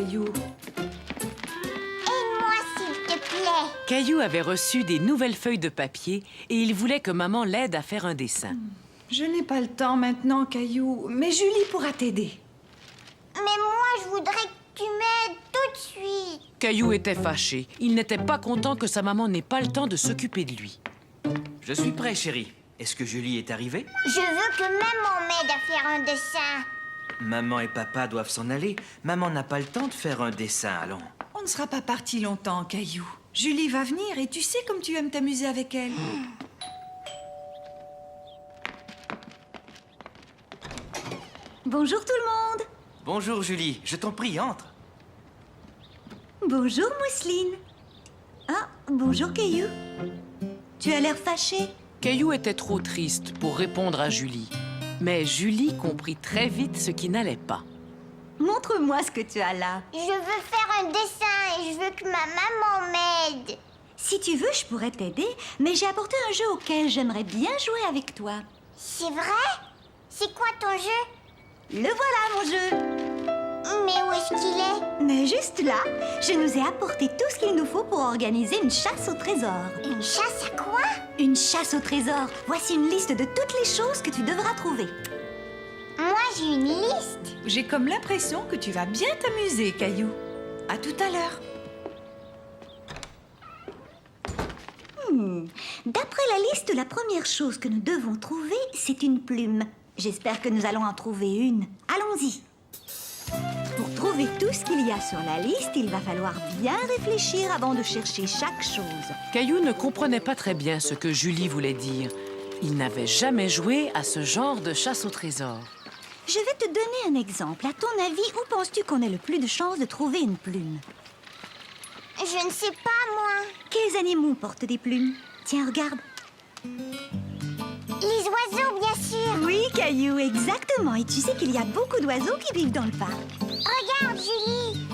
Caillou. Aide-moi, s'il te plaît. Caillou avait reçu des nouvelles feuilles de papier et il voulait que maman l'aide à faire un dessin. Je n'ai pas le temps maintenant, Caillou, mais Julie pourra t'aider. Mais moi, je voudrais que tu m'aides tout de suite. Caillou était fâché. Il n'était pas content que sa maman n'ait pas le temps de s'occuper de lui. Je suis prêt, chérie. Est-ce que Julie est arrivée? Je veux que maman m'aide à faire un dessin. Maman et papa doivent s'en aller. Maman n'a pas le temps de faire un dessin, allons. On ne sera pas parti longtemps, Caillou. Julie va venir et tu sais comme tu aimes t'amuser avec elle. Bonjour tout le monde. Bonjour, Julie. Je t'en prie, entre. Bonjour Mousseline. Ah, bonjour Caillou. Tu as l'air fâché. Caillou était trop triste pour répondre à Julie. Mais Julie comprit très vite ce qui n'allait pas. Montre-moi ce que tu as là. Je veux faire un dessin et je veux que ma maman m'aide. Si tu veux, je pourrais t'aider, mais j'ai apporté un jeu auquel j'aimerais bien jouer avec toi. C'est vrai? C'est quoi ton jeu? Le voilà mon jeu. Mais où est-ce qu'il est? Mais juste là, je nous ai apporté tout ce qu'il nous faut pour organiser une chasse au trésor. Une chasse à quoi? Une chasse au trésor. Voici une liste de toutes les choses que tu devras trouver. Moi, j'ai une liste. J'ai comme l'impression que tu vas bien t'amuser, Caillou. À tout à l'heure. D'après la liste, la première chose que nous devons trouver, c'est une plume. J'espère que nous allons en trouver une. Allons-y. Pour trouver tout ce qu'il y a sur la liste, il va falloir bien réfléchir avant de chercher chaque chose. Caillou ne comprenait pas très bien ce que Julie voulait dire. Il n'avait jamais joué à ce genre de chasse au trésor. Je vais te donner un exemple. À ton avis, où penses-tu qu'on ait le plus de chances de trouver une plume? Je ne sais pas, moi. Quels animaux portent des plumes? Tiens, regarde. Les oiseaux, bien sûr. Oui, Caillou, exactement. Et tu sais qu'il y a beaucoup d'oiseaux qui vivent dans le parc. Regarde, Julie.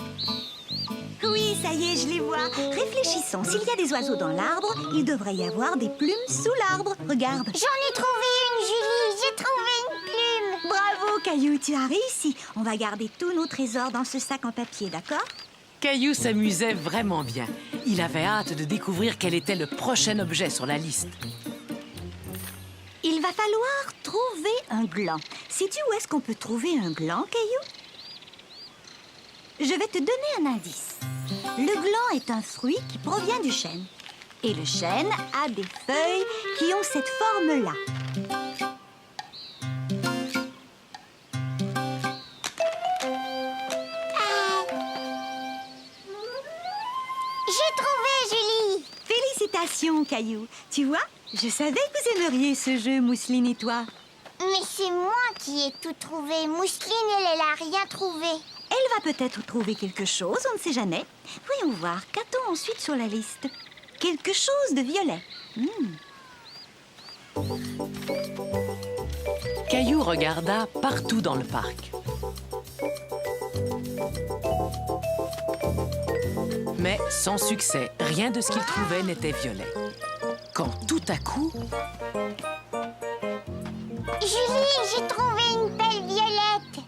Oui, ça y est, je les vois. Réfléchissons. S'il y a des oiseaux dans l'arbre, il devrait y avoir des plumes sous l'arbre. Regarde. J'en ai trouvé une, Julie. J'ai trouvé une plume. Bravo, Caillou, tu as réussi. On va garder tous nos trésors dans ce sac en papier, d'accord? Caillou s'amusait vraiment bien. Il avait hâte de découvrir quel était le prochain objet sur la liste. Il va falloir trouver un gland. Sais-tu où est-ce qu'on peut trouver un gland, Caillou? Je vais te donner un indice. Le gland est un fruit qui provient du chêne. Et le chêne a des feuilles qui ont cette forme-là. J'ai trouvé, Julie. Félicitations, Caillou. Tu vois, je savais que vous aimeriez ce jeu, Mousseline et toi. Mais c'est moi qui ai tout trouvé. Mousseline, elle a rien trouvé. Elle va peut-être trouver quelque chose, on ne sait jamais. Voyons voir, qu'a-t-on ensuite sur la liste? Quelque chose de violet. Caillou regarda partout dans le parc. Mais sans succès, rien de ce qu'il trouvait n'était violet. Quand tout à coup, Julie, j'ai trouvé une pelle violette.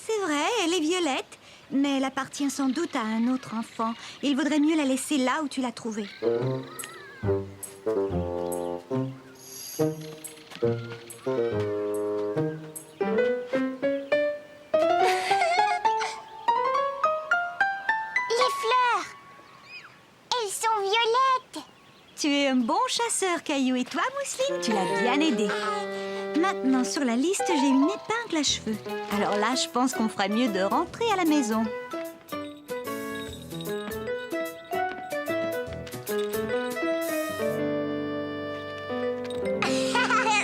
C'est vrai, elle est violette, mais elle appartient sans doute à un autre enfant. Il vaudrait mieux la laisser là où tu l'as trouvée. Les fleurs. Elles sont violettes. Tu es un bon chasseur, Caillou. Et toi, Mousseline, tu l'as bien aidé. Maintenant, sur la liste, j'ai une épingle à cheveux. Alors là, je pense qu'on fera mieux de rentrer à la maison.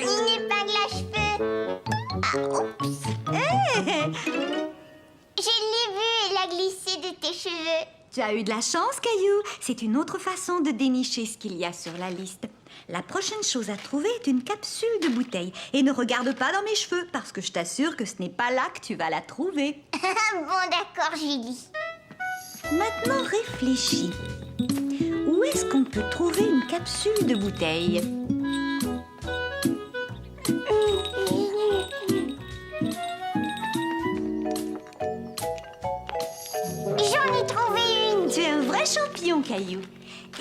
Une épingle à cheveux. Ah, oups. Je l'ai vue, elle a glissé de tes cheveux. Tu as eu de la chance, Caillou. C'est une autre façon de dénicher ce qu'il y a sur la liste. La prochaine chose à trouver est une capsule de bouteille. Et ne regarde pas dans mes cheveux, parce que je t'assure que ce n'est pas là que tu vas la trouver. Bon, d'accord, Julie. Maintenant, réfléchis. Où est-ce qu'on peut trouver une capsule de bouteille? Caillou.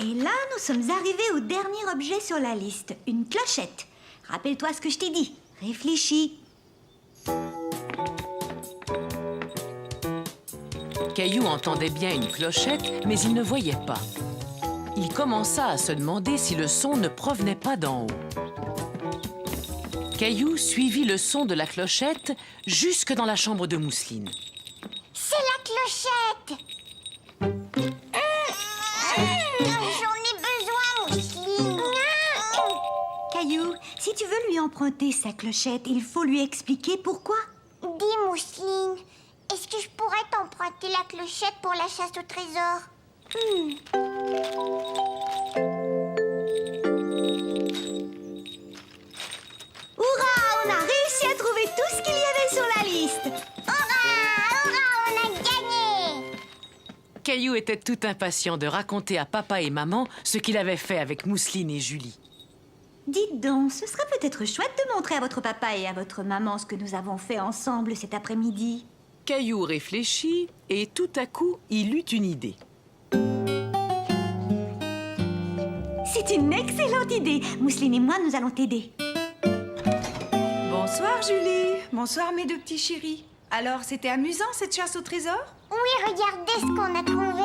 Et là, nous sommes arrivés au dernier objet sur la liste, une clochette. Rappelle-toi ce que je t'ai dit. Réfléchis. Caillou entendait bien une clochette, mais il ne voyait pas. Il commença à se demander si le son ne provenait pas d'en haut. Caillou suivit le son de la clochette jusque dans la chambre de Mousseline. C'est la clochette. J'en ai besoin, Mousseline. Caillou, si tu veux lui emprunter sa clochette, il faut lui expliquer pourquoi. Dis, Mousseline, est-ce que je pourrais t'emprunter la clochette pour la chasse au trésor? Hurrah, on a réussi à trouver tout ce qu'il y avait sur la liste. Hurrah, on a gagné! Caillou était tout impatient de raconter à papa et maman ce qu'il avait fait avec Mousseline et Julie. Dites donc, ce serait peut-être chouette de montrer à votre papa et à votre maman ce que nous avons fait ensemble cet après-midi. Caillou réfléchit et tout à coup, il eut une idée. C'est une excellente idée. Mousseline et moi, nous allons t'aider. Bonsoir, Julie. Bonsoir, mes deux petits chéris. Alors, c'était amusant, cette chasse au trésor? Oui, regardez ce qu'on a trouvé.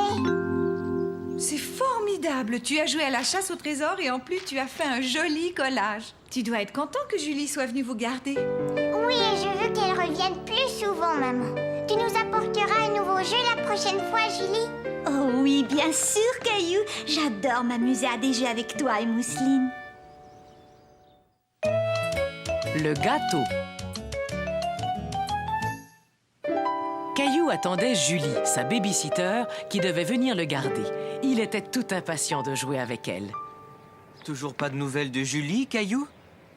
C'est formidable. Tu as joué à la chasse au trésor et en plus, tu as fait un joli collage. Tu dois être content que Julie soit venue vous garder. Oui, et je veux qu'elle revienne plus souvent, maman. Tu nous apporteras un nouveau jeu la prochaine fois, Julie? Oh oui, bien sûr, Caillou. J'adore m'amuser à des jeux avec toi et Mousseline. Le gâteau. Caillou attendait Julie, sa baby-sitter, qui devait venir le garder. Il était tout impatient de jouer avec elle. Toujours pas de nouvelles de Julie, Caillou?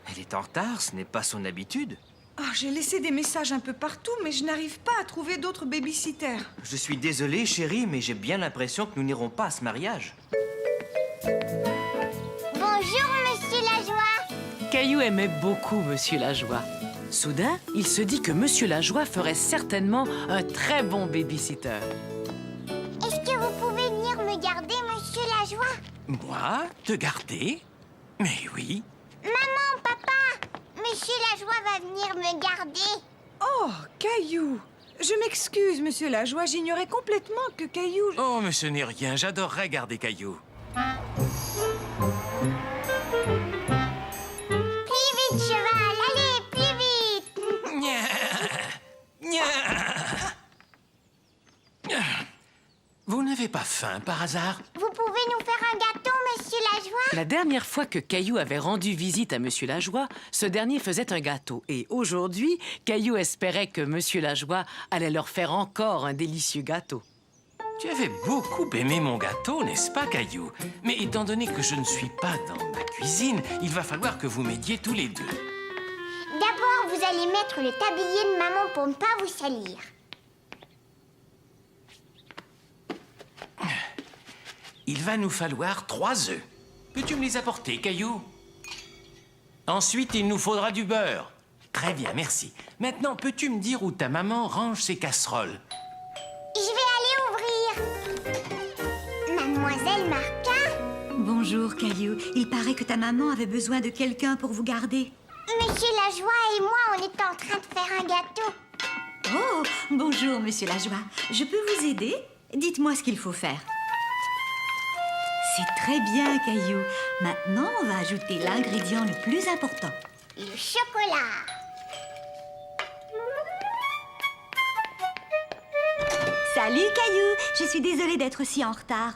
Elle est en retard, ce n'est pas son habitude. Ah, j'ai laissé des messages un peu partout, mais je n'arrive pas à trouver d'autres baby-sitters. Je suis désolé, chérie, mais j'ai bien l'impression que nous n'irons pas à ce mariage. Bonjour, Monsieur Lajoie. Caillou aimait beaucoup Monsieur Lajoie. Soudain, il se dit que Monsieur Lajoie ferait certainement un très bon baby-sitter. Est-ce que vous pouvez venir me garder, Monsieur Lajoie? Moi? Te garder? Mais oui. Maman, papa, Monsieur Lajoie va venir me garder. Oh, Caillou. Je m'excuse, Monsieur Lajoie, j'ignorais complètement que Caillou... Oh, mais ce n'est rien, j'adorerais garder Caillou. Plus vite, cheval, allez, plus vite. Vous n'avez pas faim, par hasard? Vous pouvez nous faire un gâteau, Monsieur Lajoie? La dernière fois que Caillou avait rendu visite à Monsieur Lajoie, ce dernier faisait un gâteau. Et aujourd'hui, Caillou espérait que Monsieur Lajoie allait leur faire encore un délicieux gâteau. Tu avais beaucoup aimé mon gâteau, n'est-ce pas, Caillou? Mais étant donné que je ne suis pas dans ma cuisine, il va falloir que vous m'aidiez tous les deux. D'abord, vous allez mettre le tablier de maman pour ne pas vous salir. Il va nous falloir 3 œufs. Peux-tu me les apporter, Caillou? Ensuite, il nous faudra du beurre. Très bien, merci. Maintenant, peux-tu me dire où ta maman range ses casseroles? Je vais aller ouvrir. Mademoiselle Martin? Bonjour, Caillou. Il paraît que ta maman avait besoin de quelqu'un pour vous garder. Monsieur Lajoie et moi, on est en train de faire un gâteau. Oh, bonjour, Monsieur Lajoie. Je peux vous aider? Dites-moi ce qu'il faut faire. C'est très bien, Caillou. Maintenant, on va ajouter l'ingrédient le plus important. Le chocolat. Salut, Caillou. Je suis désolée d'être si en retard.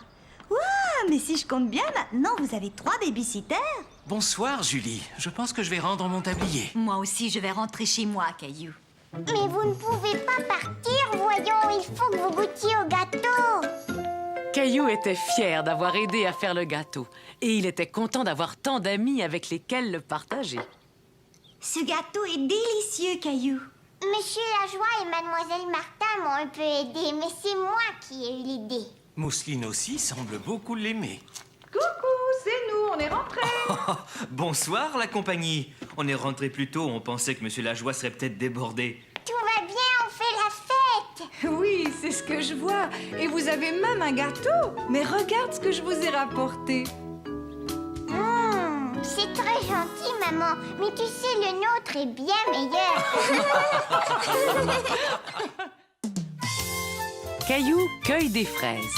Ouah, mais si je compte bien, maintenant, vous avez 3 baby-sitters. Bonsoir, Julie. Je pense que je vais rendre mon tablier. Moi aussi, je vais rentrer chez moi, Caillou. Mais vous ne pouvez pas partir, voyons, il faut que vous goûtiez au gâteau. Caillou était fier d'avoir aidé à faire le gâteau. Et il était content d'avoir tant d'amis avec lesquels le partager. Ce gâteau est délicieux, Caillou. Monsieur Lajoie et Mademoiselle Martin m'ont un peu aidé, mais c'est moi qui ai eu l'idée. Mousseline aussi semble beaucoup l'aimer. Coucou, c'est nous, on est rentrés. Bonsoir, la compagnie. On est rentré plus tôt, on pensait que Monsieur Lajoie serait peut-être débordé. Tout va bien, on fait la fête. Oui, c'est ce que je vois. Et vous avez même un gâteau. Mais regarde ce que je vous ai rapporté. C'est très gentil, maman. Mais tu sais, le nôtre est bien meilleur. Caillou cueille des fraises.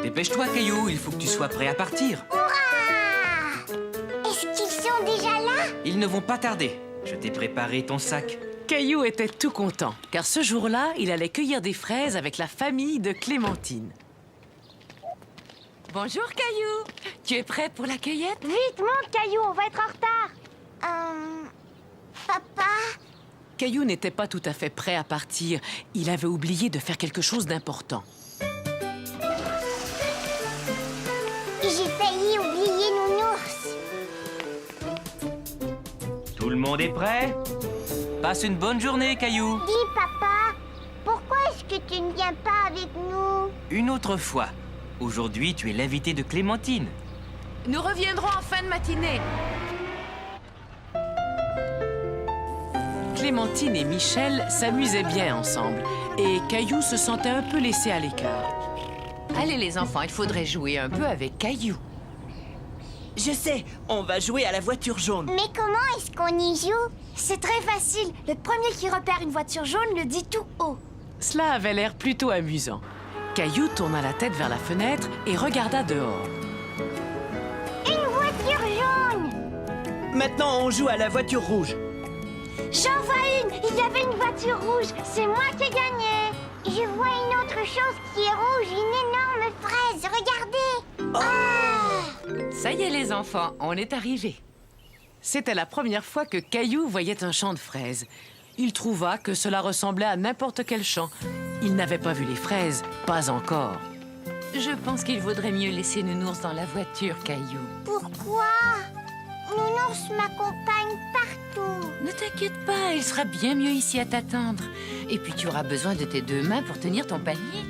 Dépêche-toi, Caillou, il faut que tu sois prêt à partir. Hurrah! Est-ce qu'ils sont déjà là? Ils ne vont pas tarder. Je t'ai préparé ton sac. Caillou était tout content, car ce jour-là, il allait cueillir des fraises avec la famille de Clémentine. Bonjour, Caillou. Tu es prêt pour la cueillette? Vite, monte, Caillou, on va être en retard. Papa? Caillou n'était pas tout à fait prêt à partir. Il avait oublié de faire quelque chose d'important. J'ai failli oublier Nounours. Tout le monde est prêt? Passe une bonne journée, Caillou. Dis, papa, pourquoi est-ce que tu ne viens pas avec nous? Une autre fois. Aujourd'hui, tu es l'invité de Clémentine. Nous reviendrons en fin de matinée. Clémentine et Michel s'amusaient bien ensemble et Caillou se sentait un peu laissé à l'écart. Allez les enfants, il faudrait jouer un peu avec Caillou. Je sais, on va jouer à la voiture jaune. Mais comment est-ce qu'on y joue? C'est très facile. Le premier qui repère une voiture jaune le dit tout haut. Cela avait l'air plutôt amusant. Caillou tourna la tête vers la fenêtre et regarda dehors. Une voiture jaune! Maintenant, on joue à la voiture rouge. J'en vois une. Il y avait une voiture rouge. C'est moi qui ai gagné! Je vois une autre chose qui est rouge, une énorme fraise. Regardez! Ça y est les enfants, on est arrivés. C'était la première fois que Caillou voyait un champ de fraises. Il trouva que cela ressemblait à n'importe quel champ. Il n'avait pas vu les fraises, pas encore. Je pense qu'il vaudrait mieux laisser Nounours dans la voiture, Caillou. Pourquoi? Nounours m'accompagne partout. Ne t'inquiète pas, il sera bien mieux ici à t'attendre. Et puis tu auras besoin de tes deux mains pour tenir ton panier.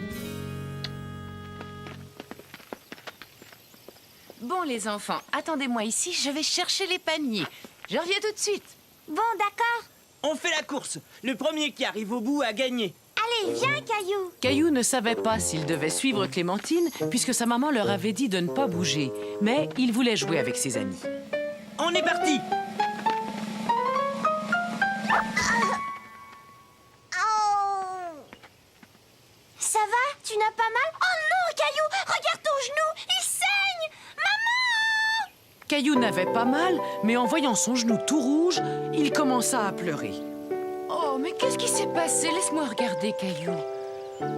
Bon les enfants, attendez-moi ici, je vais chercher les paniers. Je reviens tout de suite. Bon, d'accord. On fait la course. Le premier qui arrive au bout a gagné. Allez, viens, Caillou. Caillou ne savait pas s'il devait suivre Clémentine, puisque sa maman leur avait dit de ne pas bouger. Mais il voulait jouer avec ses amis. On est parti. Oh! Ça va? Tu n'as pas mal? Oh non, Caillou! Regarde ton genou! Il saigne! Maman! Caillou n'avait pas mal, mais en voyant son genou tout rouge, il commença à pleurer. Oh, mais qu'est-ce qui s'est passé? Laisse-moi regarder, Caillou.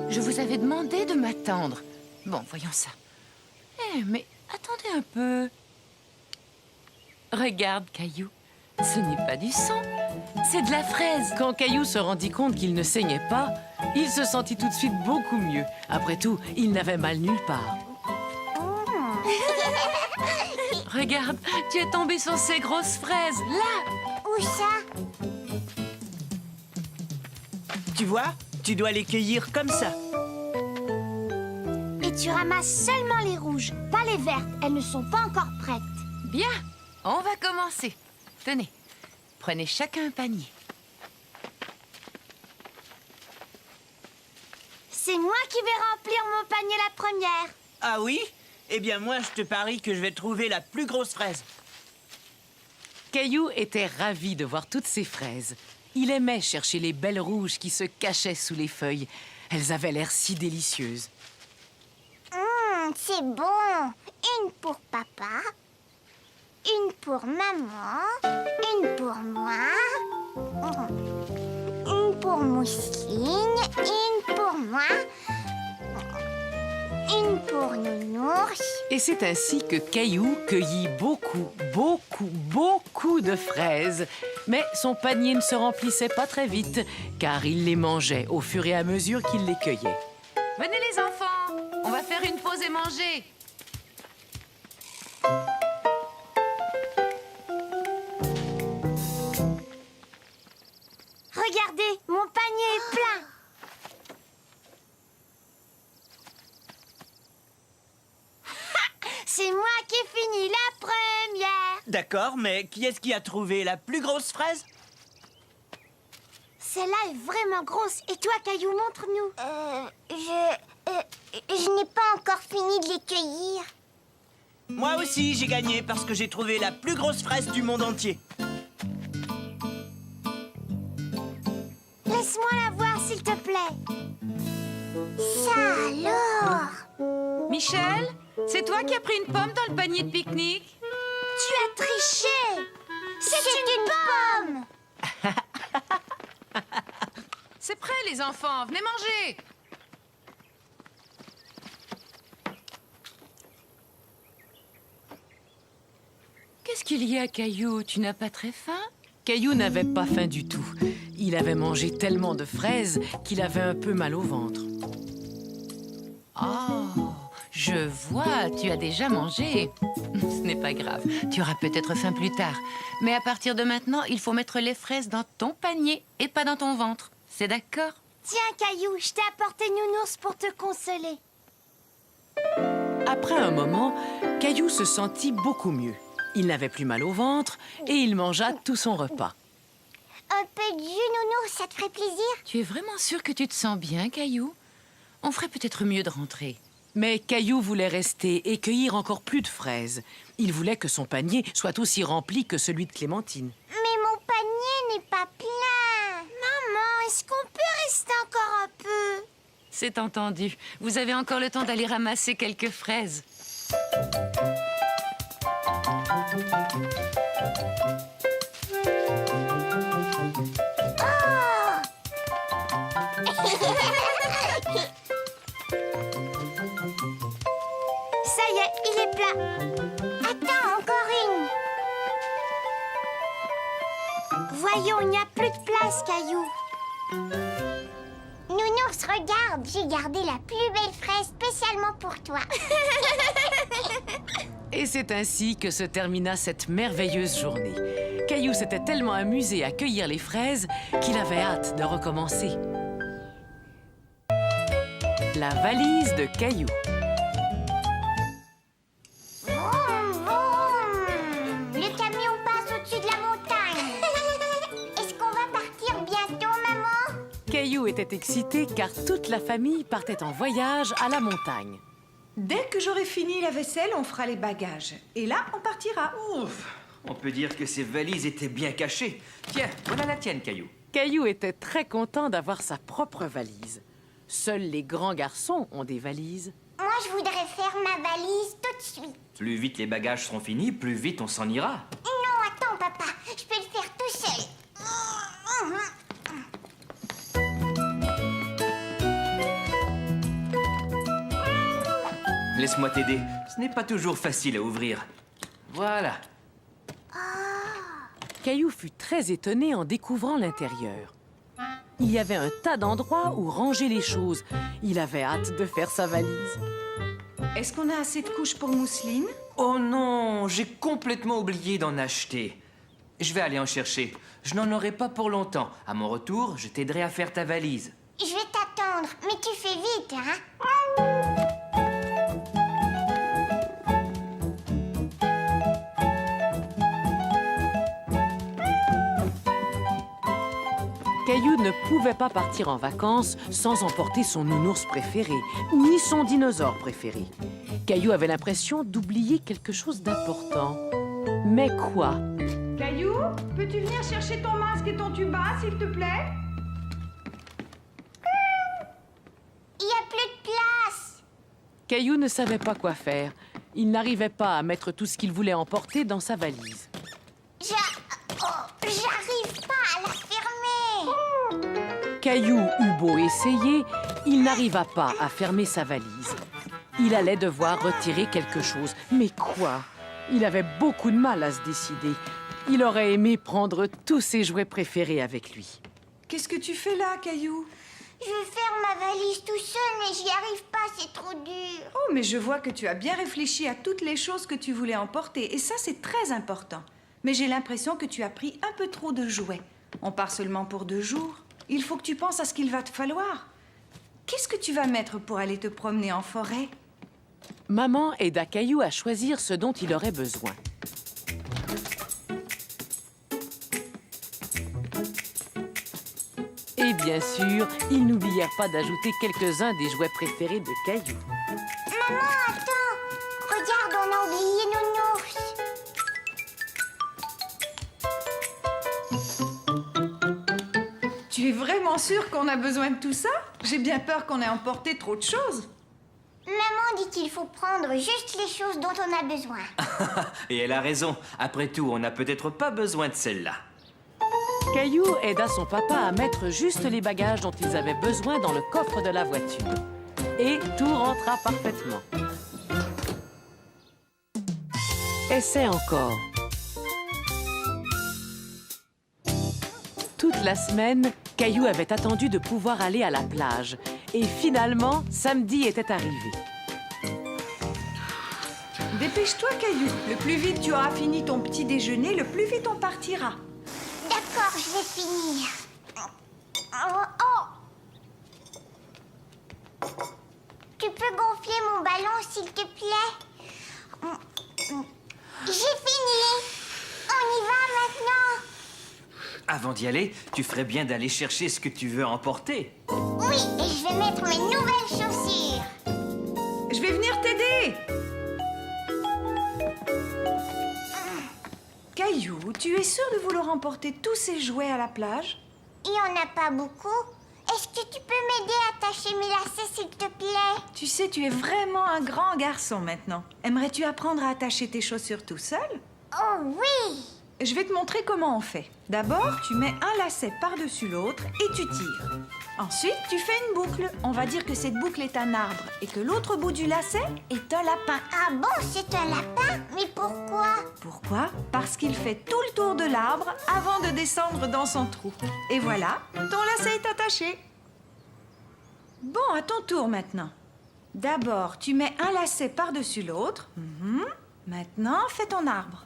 Je vous avais demandé de m'attendre. Bon, voyons ça. Eh, mais attendez un peu. Regarde, Caillou. Ce n'est pas du sang, c'est de la fraise. Quand Caillou se rendit compte qu'il ne saignait pas, il se sentit tout de suite beaucoup mieux. Après tout, il n'avait mal nulle part. Regarde, tu es tombé sur ces grosses fraises, là. Où ça? Tu vois, tu dois les cueillir comme ça. Et tu ramasses seulement les rouges, pas les vertes. Elles ne sont pas encore prêtes. Bien, on va commencer. Tenez, prenez chacun un panier. C'est moi qui vais remplir mon panier la première. Ah oui? Eh bien, moi, je te parie que je vais trouver la plus grosse fraise. Caillou était ravi de voir toutes ces fraises. Il aimait chercher les belles rouges qui se cachaient sous les feuilles. Elles avaient l'air si délicieuses. C'est bon. Une pour papa, une pour maman, une pour moi, une pour Mousseline, une pour moi, une pour Nounours. Et c'est ainsi que Caillou cueillit beaucoup de fraises. Mais son panier ne se remplissait pas très vite, car il les mangeait au fur et à mesure qu'il les cueillait. Venez les enfants, on va faire une pause et manger. Regardez, mon panier est plein. C'est moi qui ai fini la première. D'accord, mais qui est-ce qui a trouvé la plus grosse fraise? Celle-là est vraiment grosse. Et toi, Caillou, montre-nous. Je n'ai pas encore fini de les cueillir. Moi aussi, j'ai gagné parce que j'ai trouvé la plus grosse fraise du monde entier. Laisse-moi la voir, s'il te plaît. Ça alors? Michel, c'est toi qui as pris une pomme dans le panier de pique-nique? Tu as triché. C'est une pomme! C'est prêt, les enfants, venez manger. Qu'est-ce qu'il y a, Caillou? Tu n'as pas très faim? Caillou n'avait pas faim du tout. Il avait mangé tellement de fraises qu'il avait un peu mal au ventre. Oh, je vois, tu as déjà mangé. Ce n'est pas grave, tu auras peut-être faim plus tard. Mais à partir de maintenant, il faut mettre les fraises dans ton panier et pas dans ton ventre. C'est d'accord? Tiens, Caillou, je t'ai apporté Nounours pour te consoler. Après un moment, Caillou se sentit beaucoup mieux. Il n'avait plus mal au ventre et il mangea tout son repas. Un peu de jus, Nounours, ça te ferait plaisir? Tu es vraiment sûr que tu te sens bien, Caillou? On ferait peut-être mieux de rentrer. Mais Caillou voulait rester et cueillir encore plus de fraises. Il voulait que son panier soit aussi rempli que celui de Clémentine. Mais mon panier n'est pas plein. Maman, est-ce qu'on peut rester encore un peu? C'est entendu. Vous avez encore le temps d'aller ramasser quelques fraises. Ça y est, il est plat. Attends, encore une. Voyons, il n'y a plus de place, Caillou. Nounours, regarde, j'ai gardé la plus belle fraise spécialement pour toi. Et c'est ainsi que se termina cette merveilleuse journée. Caillou s'était tellement amusé à cueillir les fraises qu'il avait hâte de recommencer. La valise de Caillou. Vroom, vroom. Le camion passe au-dessus de la montagne. Est-ce qu'on va partir bientôt, maman? Caillou était excité car toute la famille partait en voyage à la montagne. Dès que j'aurai fini la vaisselle, on fera les bagages. Et là, on partira. Ouf! On peut dire que ces valises étaient bien cachées. Tiens, voilà la tienne, Caillou. Caillou était très content d'avoir sa propre valise. Seuls les grands garçons ont des valises. Moi, je voudrais faire ma valise tout de suite. Plus vite les bagages seront finis, plus vite on s'en ira. Non, attends, papa. Je peux le faire tout seul. Laisse-moi t'aider. Ce n'est pas toujours facile à ouvrir. Voilà. Caillou fut très étonné en découvrant l'intérieur. Il y avait un tas d'endroits où ranger les choses. Il avait hâte de faire sa valise. Est-ce qu'on a assez de couches pour mousseline? Oh non, j'ai complètement oublié d'en acheter. Je vais aller en chercher. Je n'en aurai pas pour longtemps. À mon retour, je t'aiderai à faire ta valise. Je vais t'attendre, mais tu fais vite, hein? Caillou ne pouvait pas partir en vacances sans emporter son nounours préféré, ni son dinosaure préféré. Caillou avait l'impression d'oublier quelque chose d'important. Mais quoi? Caillou, peux-tu venir chercher ton masque et ton tuba, s'il te plaît? Il n'y a plus de place. Caillou ne savait pas quoi faire. Il n'arrivait pas à mettre tout ce qu'il voulait emporter dans sa valise. J'arrive pas à la fermer. Caillou eut beau essayer, il n'arriva pas à fermer sa valise. Il allait devoir retirer quelque chose. Mais quoi? Il avait beaucoup de mal à se décider. Il aurait aimé prendre tous ses jouets préférés avec lui. Qu'est-ce que tu fais là, Caillou? Je veux faire ma valise tout seul, mais j'y arrive pas, c'est trop dur. Oh, mais je vois que tu as bien réfléchi à toutes les choses que tu voulais emporter. Et ça, c'est très important. Mais j'ai l'impression que tu as pris un peu trop de jouets. On part seulement pour 2 jours. Il faut que tu penses à ce qu'il va te falloir. Qu'est-ce que tu vas mettre pour aller te promener en forêt? Maman aida Caillou à choisir ce dont il aurait besoin. bien sûr, ils n'oublièrent pas d'ajouter quelques-uns des jouets préférés de Caillou. Maman, attends. Regarde, on a oublié Nounours. Tu es vraiment sûre qu'on a besoin de tout ça? J'ai bien peur qu'on ait emporté trop de choses. Maman dit qu'il faut prendre juste les choses dont on a besoin. Et elle a raison. Après tout, on n'a peut-être pas besoin de celle-là. Caillou aida son papa à mettre juste les bagages dont ils avaient besoin dans le coffre de la voiture. Et tout rentra parfaitement. Essai encore. Toute la semaine, Caillou avait attendu de pouvoir aller à la plage. Et finalement, samedi était arrivé. Dépêche-toi, Caillou. Le plus vite tu auras fini ton petit déjeuner, le plus vite on partira. D'accord, je vais finir. Oh. Tu peux gonfler mon ballon, s'il te plaît? J'ai fini. On y va maintenant. Avant d'y aller, tu ferais bien d'aller chercher ce que tu veux emporter. Oui, et je vais mettre mes nouvelles chaussures. Je vais venir t'aider. Caillou, tu es sûr de vouloir emporter tous ces jouets à la plage? Il n'y en a pas beaucoup. Est-ce que tu peux m'aider à attacher mes lacets, s'il te plaît? Tu sais, tu es vraiment un grand garçon maintenant. Aimerais-tu apprendre à attacher tes chaussures tout seul? Oh oui! Je vais te montrer comment on fait. D'abord, tu mets un lacet par-dessus l'autre et tu tires. Ensuite, tu fais une boucle. On va dire que cette boucle est un arbre et que l'autre bout du lacet est un lapin. Ah bon, c'est un lapin? Mais pourquoi? Pourquoi? Parce qu'il fait tout le tour de l'arbre avant de descendre dans son trou. Et voilà, ton lacet est attaché. Bon, à ton tour maintenant. D'abord, tu mets un lacet par-dessus l'autre. Maintenant, fais ton arbre.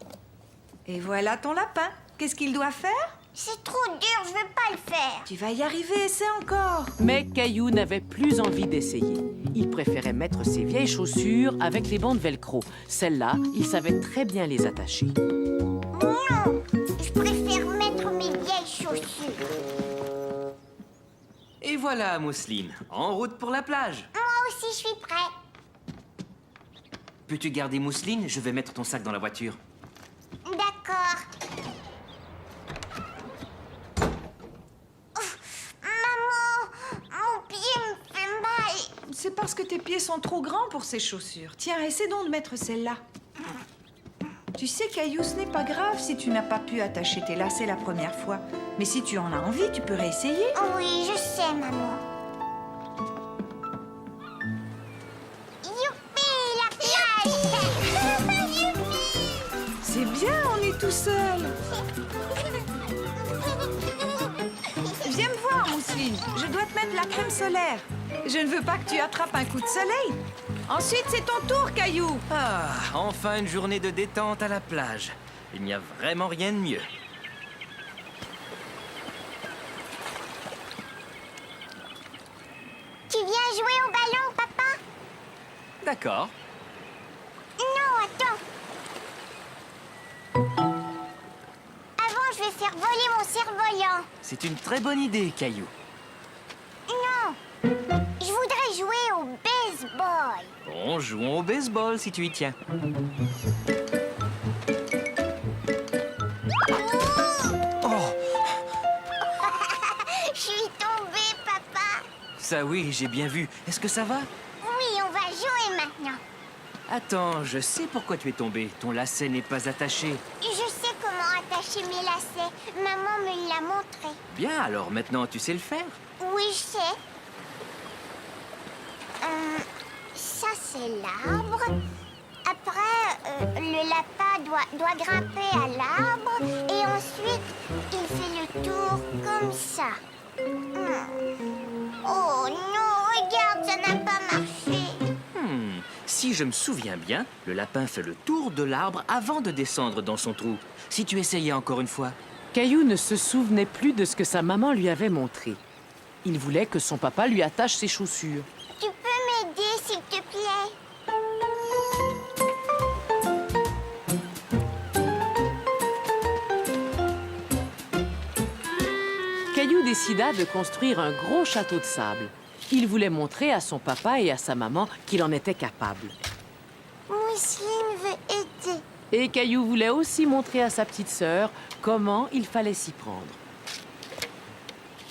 Et voilà ton lapin. Qu'est-ce qu'il doit faire? C'est trop dur, je veux pas le faire. Tu vas y arriver, essaie encore. Mais Caillou n'avait plus envie d'essayer. Il préférait mettre ses vieilles chaussures avec les bandes velcro. Celles-là, il savait très bien les attacher. Non, je préfère mettre mes vieilles chaussures. Et voilà, Mousseline, en route pour la plage. Moi aussi, je suis prêt. Peux-tu garder Mousseline? Je vais mettre ton sac dans la voiture. D'accord. Maman, mon pied me fait mal. C'est parce que tes pieds sont trop grands pour ces chaussures. Tiens, essaie donc de mettre celle-là. Tu sais, Caillou, ce n'est pas grave si tu n'as pas pu attacher tes lacets la première fois. Mais si tu en as envie, tu peux réessayer. Oui, je sais, maman. Youpi, la plage. Youpi. C'est bien, on est tout seul. Viens me voir, Mousseline. Je dois te mettre la crème solaire. Je ne veux pas que tu attrapes un coup de soleil. Ensuite, c'est ton tour, Caillou. Ah, enfin une journée de détente à la plage. Il n'y a vraiment rien de mieux. Tu viens jouer au ballon, papa? D'accord. Non, attends. Avant, je vais faire voler mon cerf-volant. C'est une très bonne idée, Caillou. Non, je voudrais jouer au baseball. Bon, jouons au baseball si tu y tiens. Oh, Je suis tombée, papa. ça oui, j'ai bien vu. Est-ce que ça va? Oui, on va jouer maintenant. Attends, je sais pourquoi tu es tombé. Ton lacet n'est pas attaché. Je sais comment attacher mes lacets. Maman me l'a montré. Bien, alors maintenant tu sais le faire. Oui, je sais. Ça, c'est l'arbre. Après, le lapin doit grimper à l'arbre. Et ensuite, il fait le tour comme ça. Oh non, regarde, ça n'a pas marché. Si je me souviens bien, le lapin fait le tour de l'arbre avant de descendre dans son trou. Si tu essayais encore une fois. Caillou ne se souvenait plus de ce que sa maman lui avait montré. Il voulait que son papa lui attache ses chaussures. Tu peux m'aider, s'il te plaît? Caillou décida de construire un gros château de sable. Il voulait montrer à son papa et à sa maman qu'il en était capable. Mousseline veut aider. Et Caillou voulait aussi montrer à sa petite sœur comment il fallait s'y prendre.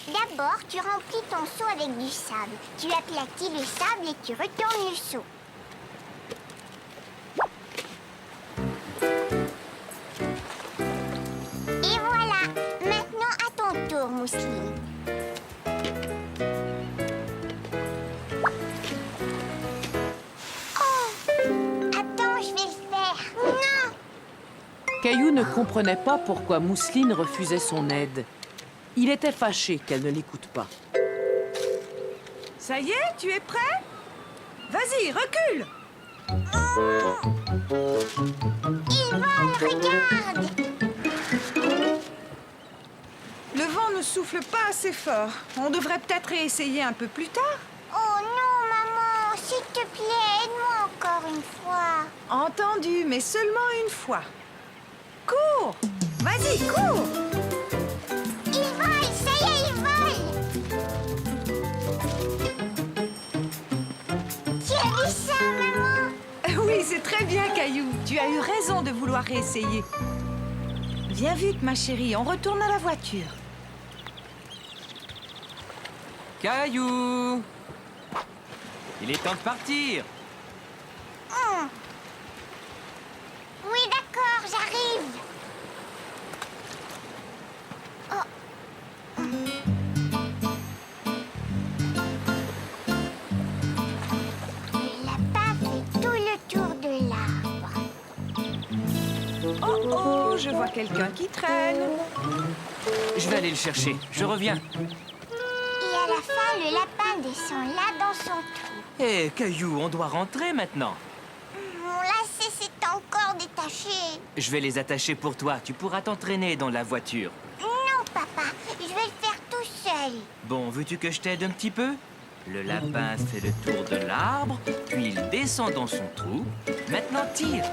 D'abord, tu remplis ton seau avec du sable. Tu aplatis le sable et tu retournes le seau. Et voilà. Maintenant, à ton tour, Mousseline. Oh! Attends, je vais le faire. Non! Caillou ne comprenait pas pourquoi Mousseline refusait son aide. Il était fâché qu'elle ne l'écoute pas. Ça y est, tu es prêt? Vas-y, recule! Il vole, regarde! Le vent ne souffle pas assez fort. On devrait peut-être réessayer un peu plus tard. Oh non, maman, s'il te plaît, aide-moi encore une fois. Entendu, mais seulement une fois. Cours! Vas-y, cours! Il vole, ça y est, il vole! Tu as vu ça, maman? Oui, c'est très bien, Caillou. Tu as eu raison de vouloir réessayer. Viens vite, ma chérie, on retourne à la voiture. Caillou! Il est temps de partir. Oui, d'accord, j'arrive. Le lapin fait tout le tour de l'arbre. Oh, oh, je vois quelqu'un qui traîne. Je vais aller le chercher. Je reviens. Et à la fin, le lapin descend là dans son trou. Hé, Caillou, on doit rentrer maintenant. Mon lacet s'est encore détaché. Je vais les attacher pour toi. Tu pourras t'entraîner dans la voiture. Non, papa, je vais le faire tout seul. Bon, veux-tu que je t'aide un petit peu? Le lapin fait le tour de l'arbre, puis il descend dans son trou. Maintenant, tire.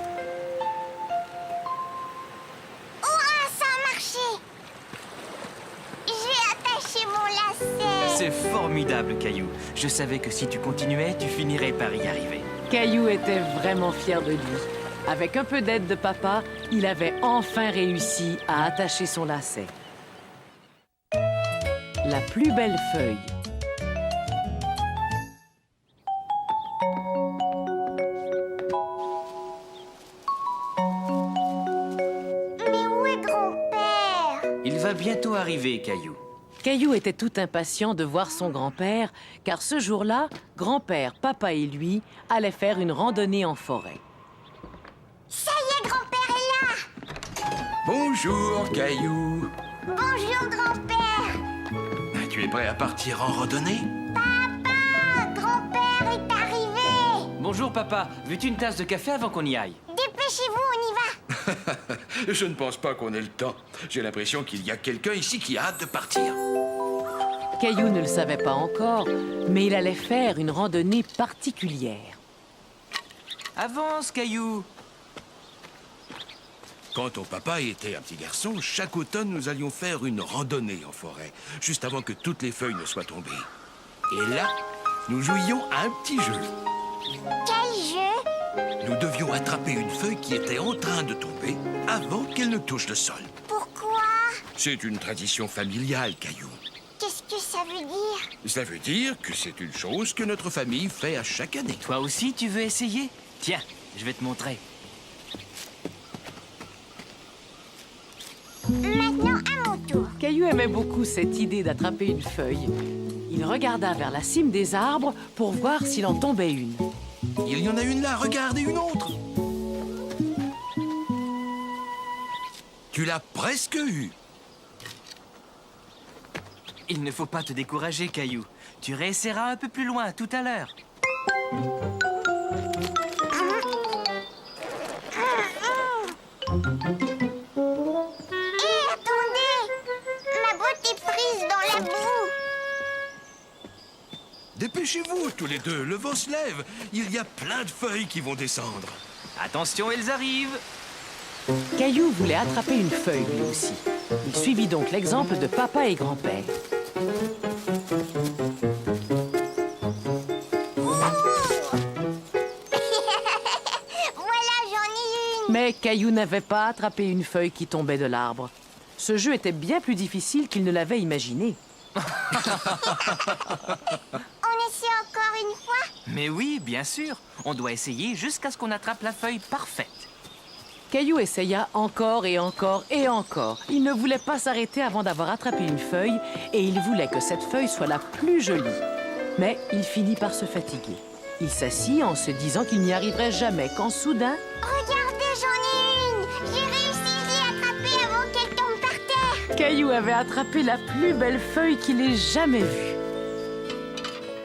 Hurrah, ça a marché. J'ai attaché mon lacet. C'est formidable, Caillou. Je savais que si tu continuais, tu finirais par y arriver. Caillou était vraiment fier de lui. Avec un peu d'aide de papa, il avait enfin réussi à attacher son lacet. La plus belle feuille. Mais où est grand-père? Il va bientôt arriver, Caillou. Caillou était tout impatient de voir son grand-père, car ce jour-là, grand-père, papa et lui allaient faire une randonnée en forêt. Ça y est, grand-père est là. Bonjour, Caillou. Bonjour, grand-père. Tu es prêt à partir en randonnée? Papa, grand-père est arrivé. Bonjour, papa. Veux-tu une tasse de café avant qu'on y aille? Dépêchez-vous, on y va. Je ne pense pas qu'on ait le temps. J'ai l'impression qu'il y a quelqu'un ici qui a hâte de partir. Caillou ne le savait pas encore, mais il allait faire une randonnée particulière. Avance, Caillou. Quand ton papa était un petit garçon, chaque automne, nous allions faire une randonnée en forêt, juste avant que toutes les feuilles ne soient tombées. Et là, nous jouions à un petit jeu. Quel jeu? Nous devions attraper une feuille qui était en train de tomber avant qu'elle ne touche le sol. Pourquoi? C'est une tradition familiale, Caillou. Qu'est-ce que ça veut dire? Ça veut dire que c'est une chose que notre famille fait à chaque année. Toi aussi, tu veux essayer? Tiens, je vais te montrer. Maintenant, à mon tour. Caillou aimait beaucoup cette idée d'attraper une feuille. Il regarda vers la cime des arbres pour voir s'il en tombait une. Il y en a une là, regarde, et une autre. Tu l'as presque eu. Il ne faut pas te décourager, Caillou. Tu réessayeras un peu plus loin tout à l'heure. Hé, attendez! Ma botte est prise dans la boue. Dépêchez-vous, tous les deux, le vent se lève. Il y a plein de feuilles qui vont descendre. Attention, elles arrivent. Caillou voulait attraper une feuille lui aussi. Il suivit donc l'exemple de papa et grand-père. Voilà, j'en ai une. Mais Caillou n'avait pas attrapé une feuille qui tombait de l'arbre. Ce jeu était bien plus difficile qu'il ne l'avait imaginé. On essaie encore une fois? Mais oui, bien sûr. On doit essayer jusqu'à ce qu'on attrape la feuille parfaite. Caillou essaya encore et encore et encore. Il ne voulait pas s'arrêter avant d'avoir attrapé une feuille et il voulait que cette feuille soit la plus jolie. Mais il finit par se fatiguer. Il s'assit en se disant qu'il n'y arriverait jamais quand soudain... Regardez, j'en ai une. J'ai réussi, j'ai attrapé avant qu'elle tombe par terre. Caillou avait attrapé la plus belle feuille qu'il ait jamais vue.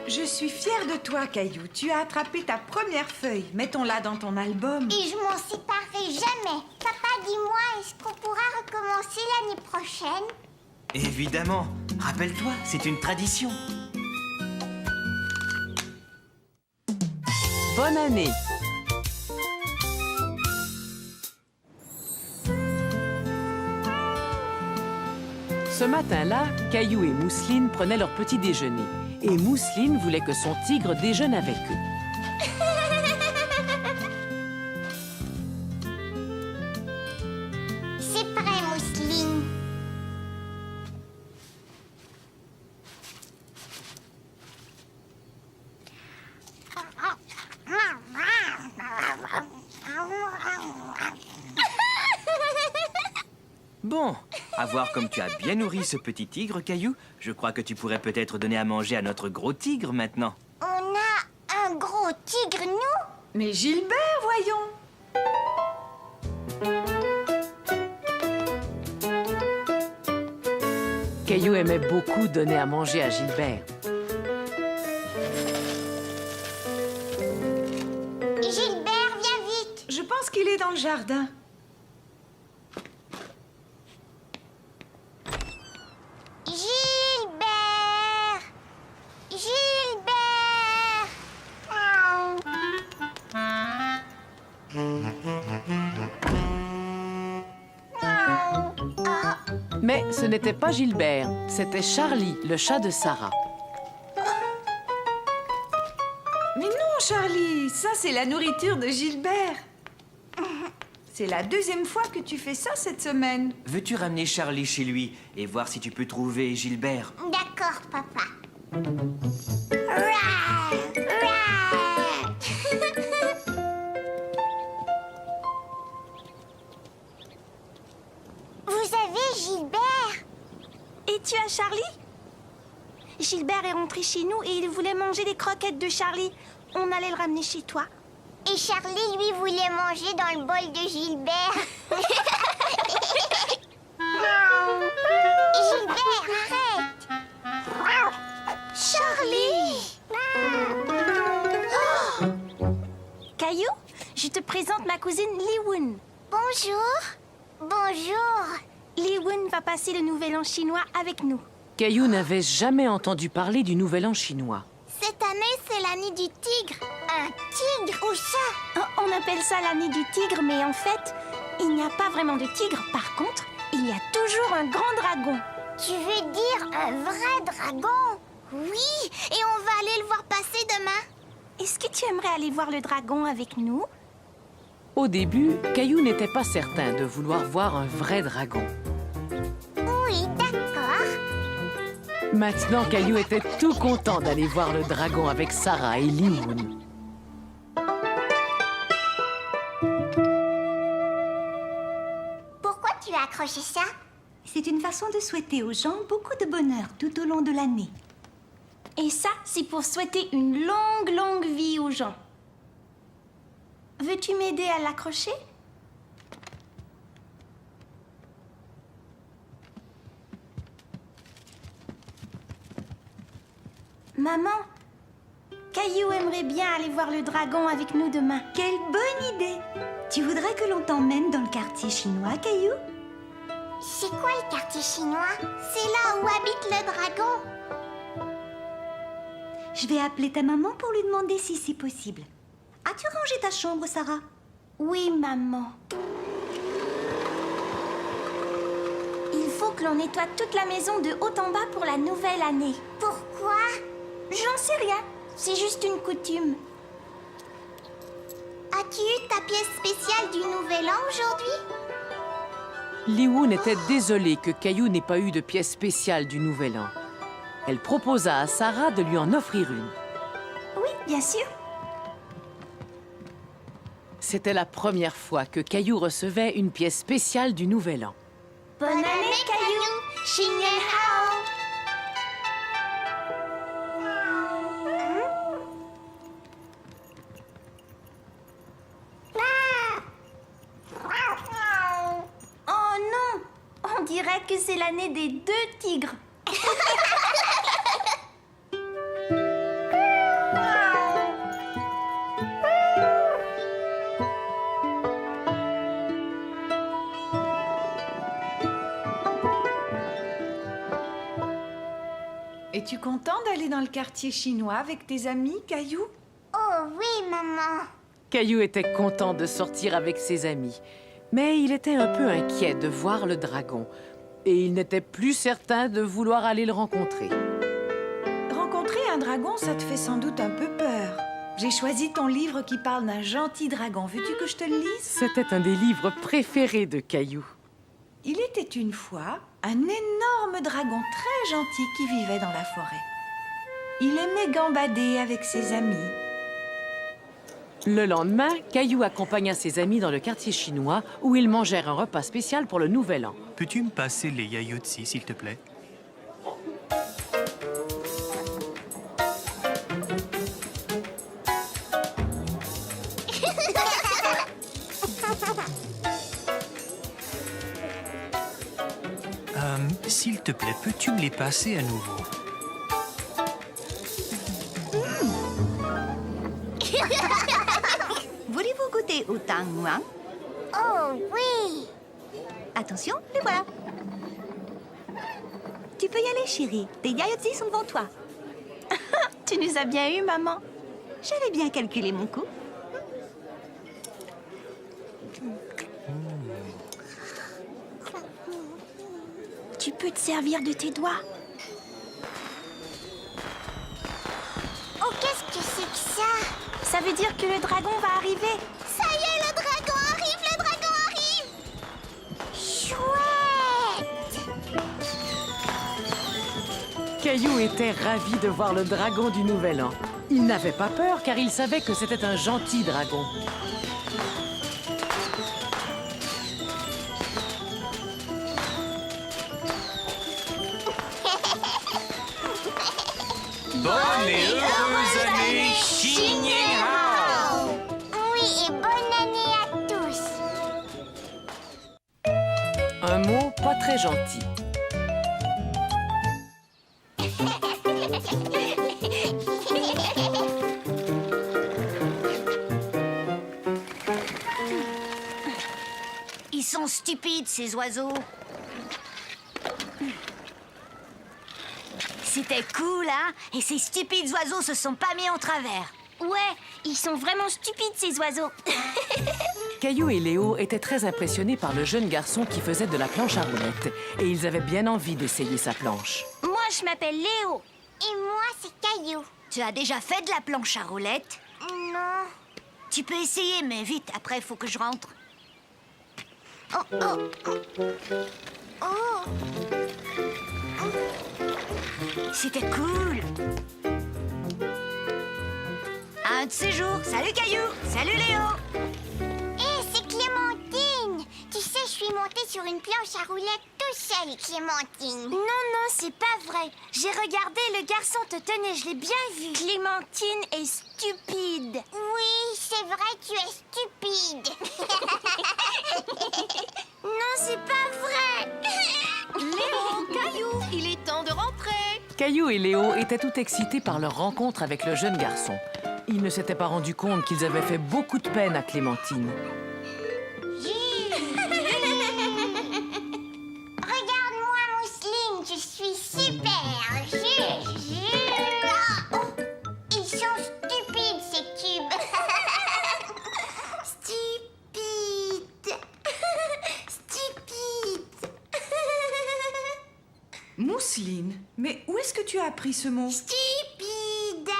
Je suis fière de toi, Caillou. Tu as attrapé ta première feuille. Mettons-la dans ton album. Et je m'en séparerai jamais. Papa, dis-moi, est-ce qu'on pourra recommencer l'année prochaine? Évidemment. Rappelle-toi, c'est une tradition. Bonne année! Ce matin-là, Caillou et Mousseline prenaient leur petit déjeuner. Et Mousseline voulait que son tigre déjeune avec eux. C'est prêt, Mousseline. Bon, à voir comme tu as bien nourri ce petit tigre, Caillou, je crois que tu pourrais peut-être donner à manger à notre gros tigre maintenant. On a un gros tigre, nous? Mais Gilbert, voyons. Caillou aimait beaucoup donner à manger à Gilbert. Gilbert, viens vite. Je pense qu'il est dans le jardin. Gilbert. Gilbert. Mais ce n'était pas Gilbert, c'était Charlie, le chat de Sarah. Mais non, Charlie, ça c'est la nourriture de Gilbert. C'est la deuxième fois que tu fais ça cette semaine. Veux-tu ramener Charlie chez lui et voir si tu peux trouver Gilbert? D'accord, papa. Rouah, rouah. Vous avez Gilbert? Et tu as Charlie? Gilbert est rentré chez nous et il voulait manger les croquettes de Charlie. On allait le ramener chez toi. Et Charlie, lui, voulait manger dans le bol de Gilbert. Gilbert, arrête! Charlie! Caillou, je te présente ma cousine Li-Woon. Bonjour. Bonjour. Li-Woon va passer le nouvel an chinois avec nous. Caillou n'avait jamais entendu parler du Nouvel An chinois. Cette année, c'est l'année du tigre. Un tigre? Où ça? On appelle ça l'année du tigre, mais en fait, il n'y a pas vraiment de tigre. Par contre, il y a toujours un grand dragon. Tu veux dire un vrai dragon? Oui, et on va aller le voir passer demain. Est-ce que tu aimerais aller voir le dragon avec nous? Au début, Caillou n'était pas certain de vouloir voir un vrai dragon. Oui, d'accord. Maintenant, Caillou était tout content d'aller voir le dragon avec Sarah et Li-Woon. Pourquoi tu as accroché ça? C'est une façon de souhaiter aux gens beaucoup de bonheur tout au long de l'année. Et ça, c'est pour souhaiter une longue, longue vie aux gens. Veux-tu m'aider à l'accrocher? Maman, Caillou aimerait bien aller voir le dragon avec nous demain. Quelle bonne idée! Tu voudrais que l'on t'emmène dans le quartier chinois, Caillou? C'est quoi le quartier chinois? C'est là où habite le dragon. Je vais appeler ta maman pour lui demander si c'est possible. As-tu rangé ta chambre, Sarah? Oui, maman. Il faut faut que l'on nettoie toute la maison de haut en bas pour la nouvelle année. Pourquoi? J'en sais rien. C'est juste une coutume. As-tu eu ta pièce spéciale du Nouvel An aujourd'hui? Li-Woon était désolée que Caillou n'ait pas eu de pièce spéciale du Nouvel An. Elle proposa à Sarah de lui en offrir une. Oui, bien sûr. C'était la première fois que Caillou recevait une pièce spéciale du Nouvel An. Bonne année, Caillou. Xin Nian Hao. Oh non! On dirait que c'est l'année des 2 tigres. Es-tu content d'aller dans le quartier chinois avec tes amis, Caillou? Oh oui, maman. Caillou était content de sortir avec ses amis, mais il était un peu inquiet de voir le dragon et il n'était plus certain de vouloir aller le rencontrer. Rencontrer un dragon, ça te fait sans doute un peu peur. J'ai choisi ton livre qui parle d'un gentil dragon. Veux-tu que je te le lise? C'était un des livres préférés de Caillou. Il était une fois un énorme dragon très gentil qui vivait dans la forêt. Il aimait gambader avec ses amis. Le lendemain, Caillou accompagna ses amis dans le quartier chinois où ils mangèrent un repas spécial pour le Nouvel An. Peux-tu me passer les yaourtsi, s'il te plaît? S'il te plaît, peux-tu me les passer à nouveau? Voulez-vous goûter au tang muang? Oh oui. Attention, les voilà. Tu peux y aller, chérie. Tes yaourtsi sont devant toi. Tu nous as bien eu, maman. J'avais bien calculé mon coup. Tu peux te servir de tes doigts. Oh, qu'est-ce que c'est que ça? Ça veut dire que le dragon va arriver. Ça y est, le dragon arrive, le dragon arrive. Chouette. Caillou était ravi de voir le dragon du Nouvel An. Il n'avait pas peur car il savait que c'était un gentil dragon. Bonne et heureuse année, Xin Nian Hao! Oui, et bonne année à tous. Un mot pas très gentil. Ils sont stupides, ces oiseaux. C'était cool, hein? Et ces stupides oiseaux se sont pas mis en travers. Ouais, ils sont vraiment stupides, ces oiseaux. Caillou et Léo étaient très impressionnés par le jeune garçon qui faisait de la planche à roulettes et ils avaient bien envie d'essayer sa planche. Moi, je m'appelle Léo. Et moi, c'est Caillou. Tu as déjà fait de la planche à roulettes? Non. Tu peux essayer, mais vite, après, il faut que je rentre. Oh, oh, oh. Oh. C'était cool. Un de ces jours. Salut Caillou. Salut Léo. Hé, c'est Clémentine. Tu sais, je suis montée sur une planche à roulettes tout seule, Clémentine. Non, non, c'est pas vrai. J'ai regardé, le garçon te tenait, je l'ai bien vu. Clémentine est stupide. Oui, c'est vrai, tu es stupide. Non, c'est pas vrai. Léo, Caillou, il est temps de rentrer. Caillou et Léo étaient tout excités par leur rencontre avec le jeune garçon. Ils ne s'étaient pas rendus compte qu'ils avaient fait beaucoup de peine à Clémentine. Regarde-moi, Mousseline, je suis super. Oh, ils sont stupides, ces cubes. Stupide. Stupide. Mousseline, mais où est-ce que tu as appris ce mot? Stupide.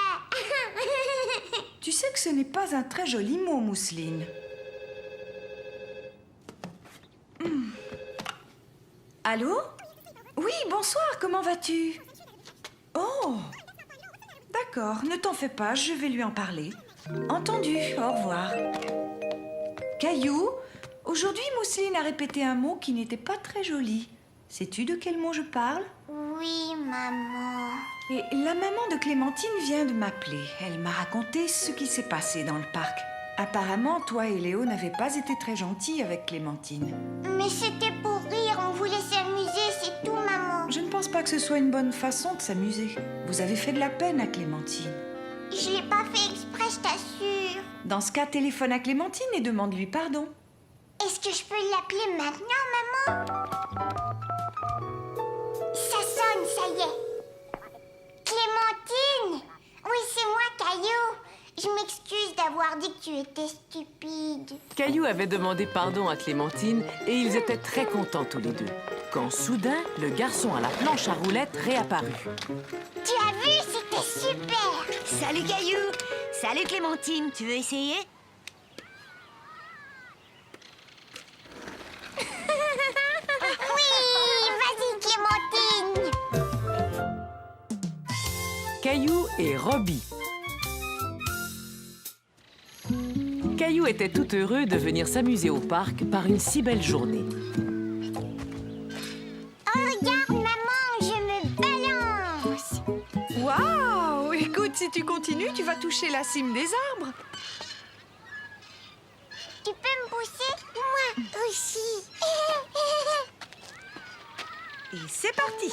Tu sais que ce n'est pas un très joli mot, Mousseline. Allô? Oui, bonsoir, comment vas-tu? Oh! D'accord, ne t'en fais pas, je vais lui en parler. Entendu, au revoir. Caillou, aujourd'hui Mousseline a répété un mot qui n'était pas très joli. Sais-tu de quel mot je parle? Oui, maman. Et la maman de Clémentine vient de m'appeler. Elle m'a raconté ce qui s'est passé dans le parc. Apparemment, toi et Léo n'avaient pas été très gentils avec Clémentine. Mais c'était pour rire, on voulait s'amuser, c'est tout, maman. Je ne pense pas que ce soit une bonne façon de s'amuser. Vous avez fait de la peine à Clémentine. Je l'ai pas fait exprès, je t'assure. Dans ce cas, téléphone à Clémentine et demande-lui pardon. Est-ce que je peux l'appeler maintenant, maman? Ça sonne, ça y est. Clémentine! Oui, c'est moi, Caillou. Je m'excuse d'avoir dit que tu étais stupide. Caillou avait demandé pardon à Clémentine et ils étaient très contents tous les deux. Quand soudain, le garçon à la planche à roulettes réapparut. Tu as vu, c'était super. Salut Caillou. Salut Clémentine, tu veux essayer? Oui, vas-y, Clémentine. Caillou et Robbie. Caillou était tout heureux de venir s'amuser au parc par une si belle journée. Oh, regarde, maman, je me balance. Waouh! Écoute, si tu continues, tu vas toucher la cime des arbres. Tu peux me pousser? Moi aussi. Et c'est parti!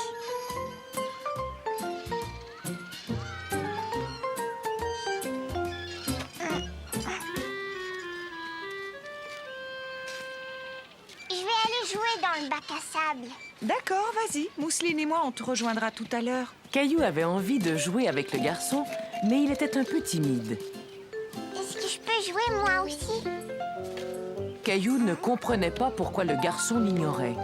Je vais aller jouer dans le bac à sable. D'accord, vas-y. Mousseline et moi, on te rejoindra tout à l'heure. Caillou avait envie de jouer avec le garçon, mais il était un peu timide. Est-ce que je peux jouer moi aussi? Caillou ne comprenait pas pourquoi le garçon l'ignorait.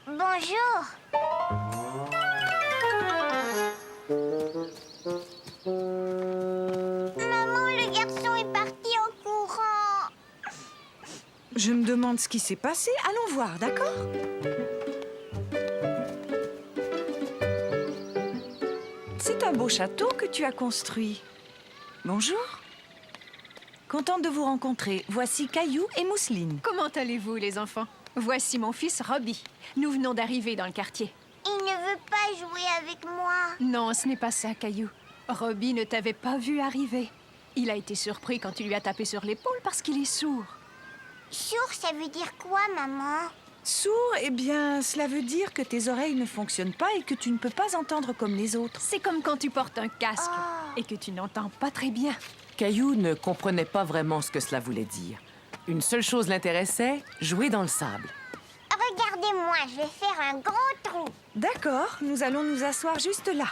Bonjour. Maman, le garçon est parti en courant. Je me demande ce qui s'est passé. Allons voir, d'accord? C'est un beau château que tu as construit. Bonjour. Contente de vous rencontrer. Voici Caillou et Mousseline. Comment allez-vous, les enfants? Voici mon fils Robbie. Nous venons d'arriver dans le quartier. Il ne veut pas jouer avec moi. Non, ce n'est pas ça, Caillou. Robbie ne t'avait pas vu arriver. Il a été surpris quand tu lui as tapé sur l'épaule parce qu'il est sourd. Sourd, ça veut dire quoi, maman? Sourd, eh bien, cela veut dire que tes oreilles ne fonctionnent pas et que tu ne peux pas entendre comme les autres. C'est comme quand tu portes un casque et que tu n'entends pas très bien. Caillou ne comprenait pas vraiment ce que cela voulait dire. Une seule chose l'intéressait, jouer dans le sable. Regardez-moi, je vais faire un grand trou. D'accord, nous allons nous asseoir juste là.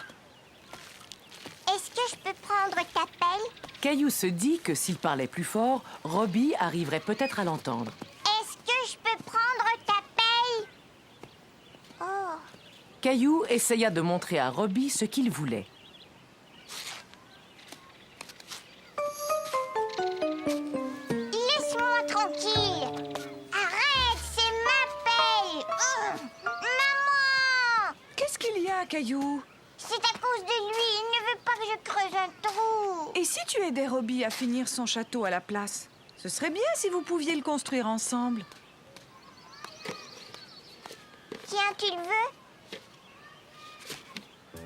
Est-ce que je peux prendre ta pelle? Caillou se dit que s'il parlait plus fort, Robbie arriverait peut-être à l'entendre. Est-ce que je peux prendre ta pelle? Oh. Caillou essaya de montrer à Robbie ce qu'il voulait. Laisse-moi tranquille. Arrête, c'est ma pelle. Maman! Qu'est-ce qu'il y a, Caillou? C'est à cause de lui, il ne veut pas que je creuse un trou. Et si tu aidais Robbie à finir son château à la place? Ce serait bien si vous pouviez le construire ensemble. Tiens, tu le veux?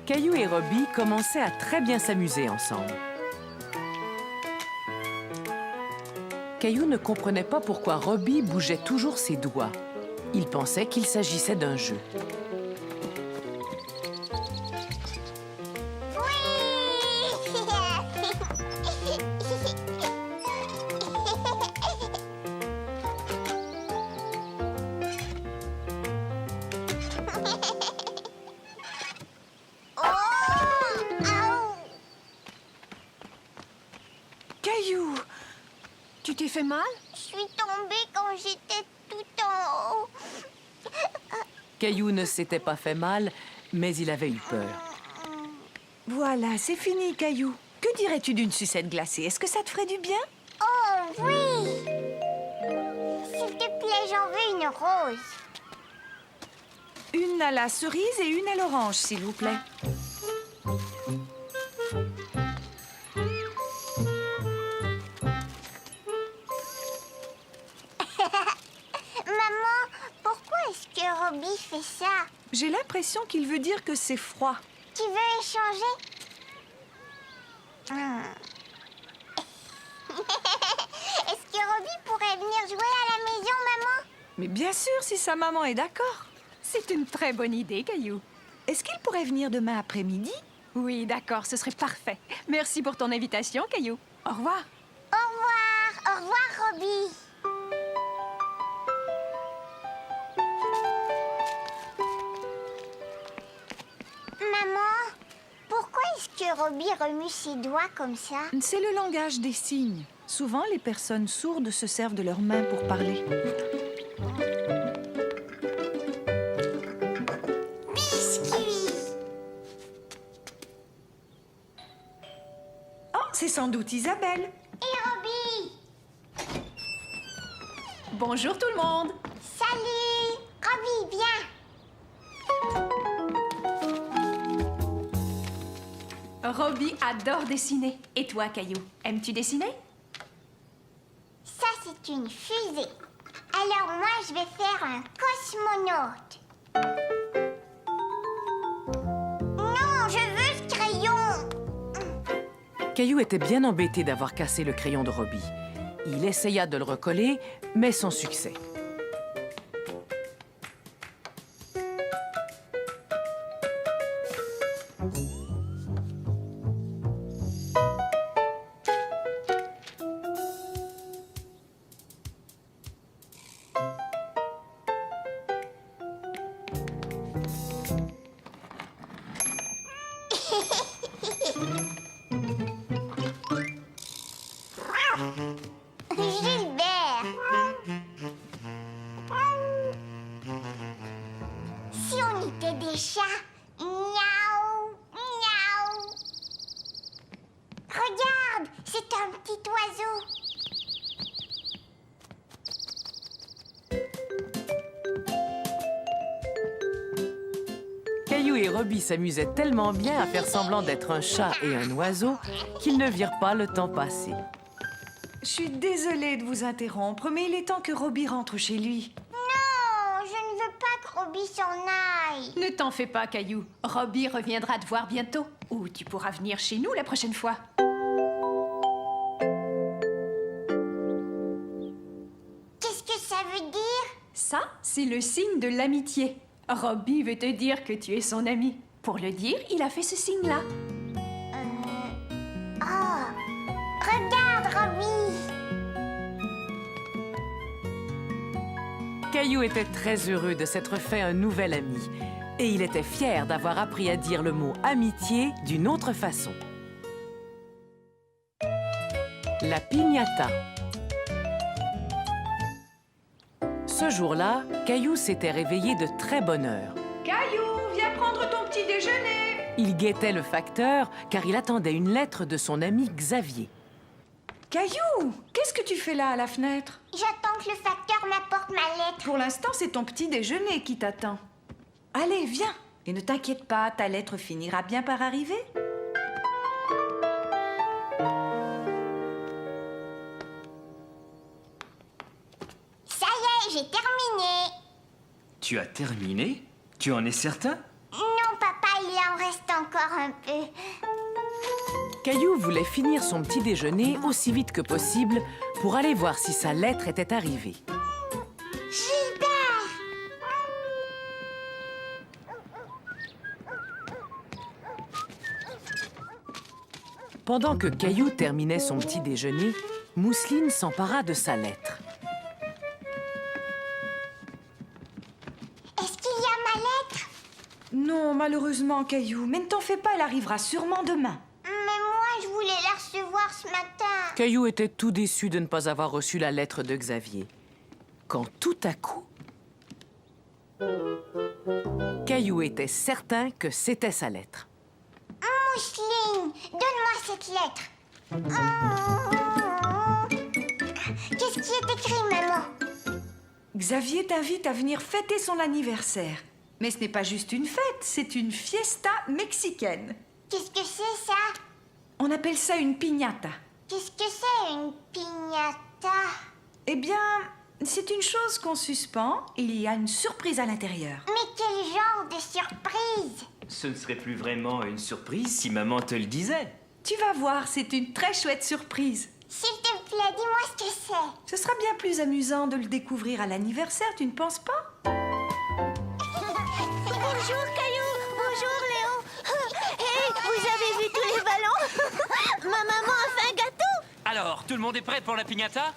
Caillou et Robbie commençaient à très bien s'amuser ensemble. Caillou ne comprenait pas pourquoi Robbie bougeait toujours ses doigts. Il pensait qu'il s'agissait d'un jeu. Caillou! Tu t'es fait mal? Je suis tombée quand j'étais tout en haut. Caillou ne s'était pas fait mal, mais il avait eu peur. Voilà, c'est fini, Caillou. Que dirais-tu d'une sucette glacée? Est-ce que ça te ferait du bien? Oh oui! S'il te plaît, j'en veux une rose. Une à la cerise et une à l'orange, s'il vous plaît. Maman, pourquoi est-ce que Robbie fait ça? J'ai l'impression qu'il veut dire que c'est froid. Tu veux échanger? Est-ce que Robbie pourrait venir jouer à la maison, maman? Mais bien sûr, si sa maman est d'accord. C'est une très bonne idée, Caillou. Est-ce qu'il pourrait venir demain après-midi? Oui, d'accord, ce serait parfait. Merci pour ton invitation, Caillou. Au revoir. Au revoir, Robbie. Maman, pourquoi est-ce que Robbie remue ses doigts comme ça? C'est le langage des signes. Souvent, les personnes sourdes se servent de leurs mains pour parler. Biscuit! Oh, c'est sans doute Isabelle. Et Robbie? Bonjour tout le monde. Salut! Robbie, viens! Robbie adore dessiner. Et toi, Caillou, aimes-tu dessiner? Ça, c'est une fusée. Alors moi, je vais faire un cosmonaute. Non, je veux ce crayon. Caillou était bien embêté d'avoir cassé le crayon de Robbie. Il essaya de le recoller, mais sans succès. Gilbert. Si on était des chats. Miaou, miaou. Regarde, c'est un petit oiseau. Caillou et Robbie s'amusaient tellement bien à faire semblant d'être un chat et un oiseau qu'ils ne virent pas le temps passer. Je suis désolée de vous interrompre, mais il est temps que Robbie rentre chez lui. Non, je ne veux pas que Robbie s'en aille. Ne t'en fais pas, Caillou. Robbie reviendra te voir bientôt. Ou tu pourras venir chez nous la prochaine fois. Qu'est-ce que ça veut dire? Ça, c'est le signe de l'amitié. Robbie veut te dire que tu es son ami. Pour le dire, il a fait ce signe-là. Oh, regarde, Robbie. Caillou était très heureux de s'être fait un nouvel ami. Et il était fier d'avoir appris à dire le mot amitié d'une autre façon. La piñata. Ce jour-là, Caillou s'était réveillé de très bonne heure. Caillou, viens prendre ton petit déjeuner. Il guettait le facteur car il attendait une lettre de son ami Xavier. Caillou, qu'est-ce que tu fais là à la fenêtre? J'attends que le facteur m'apporte ma lettre. Pour l'instant, c'est ton petit déjeuner qui t'attend. Allez, viens. Et ne t'inquiète pas, ta lettre finira bien par arriver. Ça y est, j'ai terminé. Tu as terminé? Tu en es certain? Non, papa, il en reste encore un peu. Caillou voulait finir son petit déjeuner aussi vite que possible pour aller voir si sa lettre était arrivée. Gilbert! Pendant que Caillou terminait son petit déjeuner, Mousseline s'empara de sa lettre. Est-ce qu'il y a ma lettre? Non, malheureusement, Caillou. Mais ne t'en fais pas, elle arrivera sûrement demain. Mais moi, je voulais la recevoir ce matin. Caillou était tout déçu de ne pas avoir reçu la lettre de Xavier. Quand tout à coup... Caillou était certain que c'était sa lettre. Mousseline, donne-moi cette lettre. Qu'est-ce qui est écrit, maman? Xavier t'invite à venir fêter son anniversaire. Mais ce n'est pas juste une fête, c'est une fiesta mexicaine. Qu'est-ce que c'est, ça? On appelle ça une piñata. Qu'est-ce que c'est, une piñata? Eh bien, c'est une chose qu'on suspend et il y a une surprise à l'intérieur. Mais quel genre de surprise? Ce ne serait plus vraiment une surprise si maman te le disait. Tu vas voir, c'est une très chouette surprise. S'il te plaît, dis-moi ce que c'est. Ce sera bien plus amusant de le découvrir à l'anniversaire, tu ne penses pas? Bonjour, Caillou. Bonjour, Léo. Hé, vous avez vu tous les ballons? Ma maman a fait un gâteau. Alors, tout le monde est prêt pour la piñata?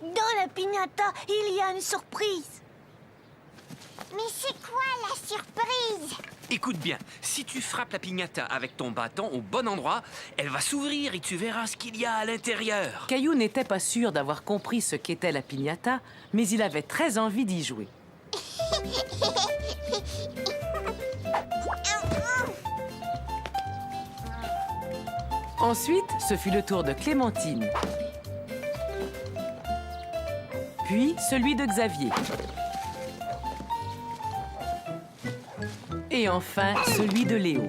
Dans la piñata, il y a une surprise. Mais c'est quoi la surprise? Écoute bien, si tu frappes la piñata avec ton bâton au bon endroit, elle va s'ouvrir et tu verras ce qu'il y a à l'intérieur. Caillou n'était pas sûr d'avoir compris ce qu'était la piñata, mais il avait très envie d'y jouer. Ensuite, ce fut le tour de Clémentine. Puis celui de Xavier. Et enfin, celui de Léo.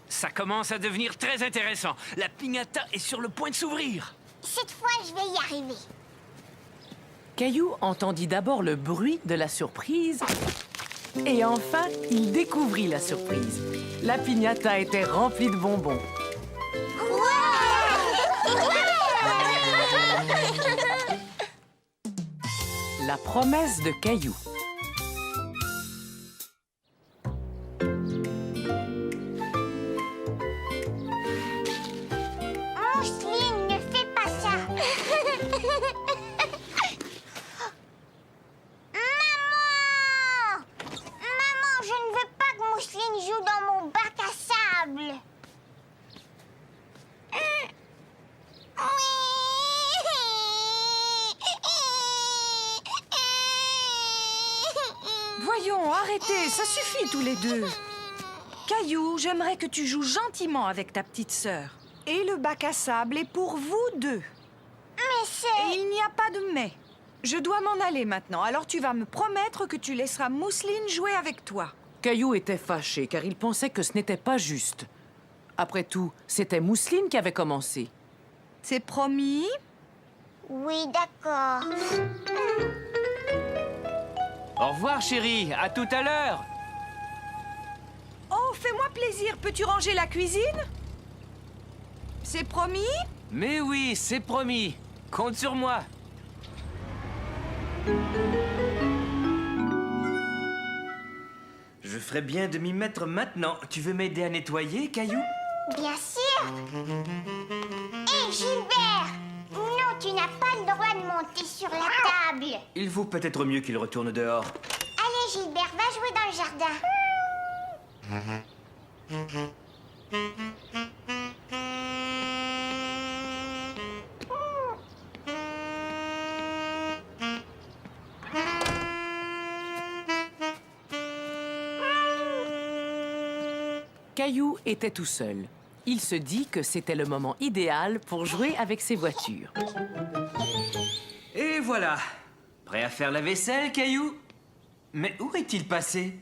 Ça commence à devenir très intéressant. La piñata est sur le point de s'ouvrir. Cette fois, je vais y arriver. Caillou entendit d'abord le bruit de la surprise. Et enfin, il découvrit la surprise. La piñata était remplie de bonbons. La promesse de Caillou. Mousseline, ne fais pas ça. Maman! Maman, je ne veux pas que Mousseline joue dans mon bac à sable. Voyons, arrêtez, ça suffit tous les deux. Caillou, j'aimerais que tu joues gentiment avec ta petite sœur. Et le bac à sable est pour vous deux. Mais c'est... Et il n'y a pas de mais. Je dois m'en aller maintenant, alors tu vas me promettre que tu laisseras Mousseline jouer avec toi. Caillou était fâché car il pensait que ce n'était pas juste. Après tout, c'était Mousseline qui avait commencé. C'est promis? Oui, d'accord. Au revoir, chérie. À tout à l'heure. Oh, fais-moi plaisir, peux-tu ranger la cuisine? C'est promis? Mais oui, c'est promis. Compte sur moi. Je ferais bien de m'y mettre maintenant. Tu veux m'aider à nettoyer, Caillou? Bien sûr. Hé, Gilbert! Non, tu n'as pas le droit de monter sur la table. Il vaut peut-être mieux qu'il retourne dehors. Allez, Gilbert, va jouer dans le jardin. Caillou était tout seul. Il se dit que c'était le moment idéal pour jouer avec ses voitures. Et voilà. Prêt à faire la vaisselle, Caillou? Mais où est-il passé?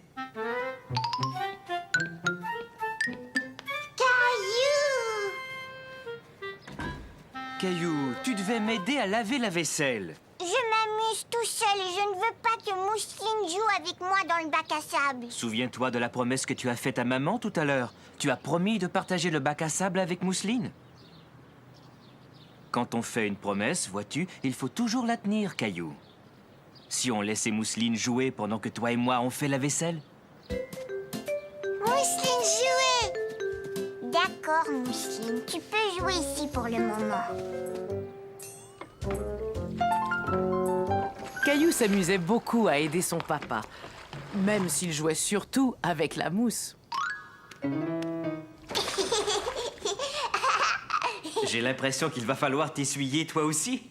Caillou! Caillou, tu devais m'aider à laver la vaisselle. Je m'amuse tout seul et je ne veux pas que Mousseline joue avec moi dans le bac à sable. Souviens-toi de la promesse que tu as faite à maman tout à l'heure. Tu as promis de partager le bac à sable avec Mousseline. Quand on fait une promesse, vois-tu, il faut toujours la tenir, Caillou. Si on laissait Mousseline jouer pendant que toi et moi on fait la vaisselle. Mousseline, jouer! D'accord, Mousseline, tu peux jouer ici pour le moment. Caillou s'amusait beaucoup à aider son papa, même s'il jouait surtout avec la mousse. J'ai l'impression qu'il va falloir t'essuyer toi aussi.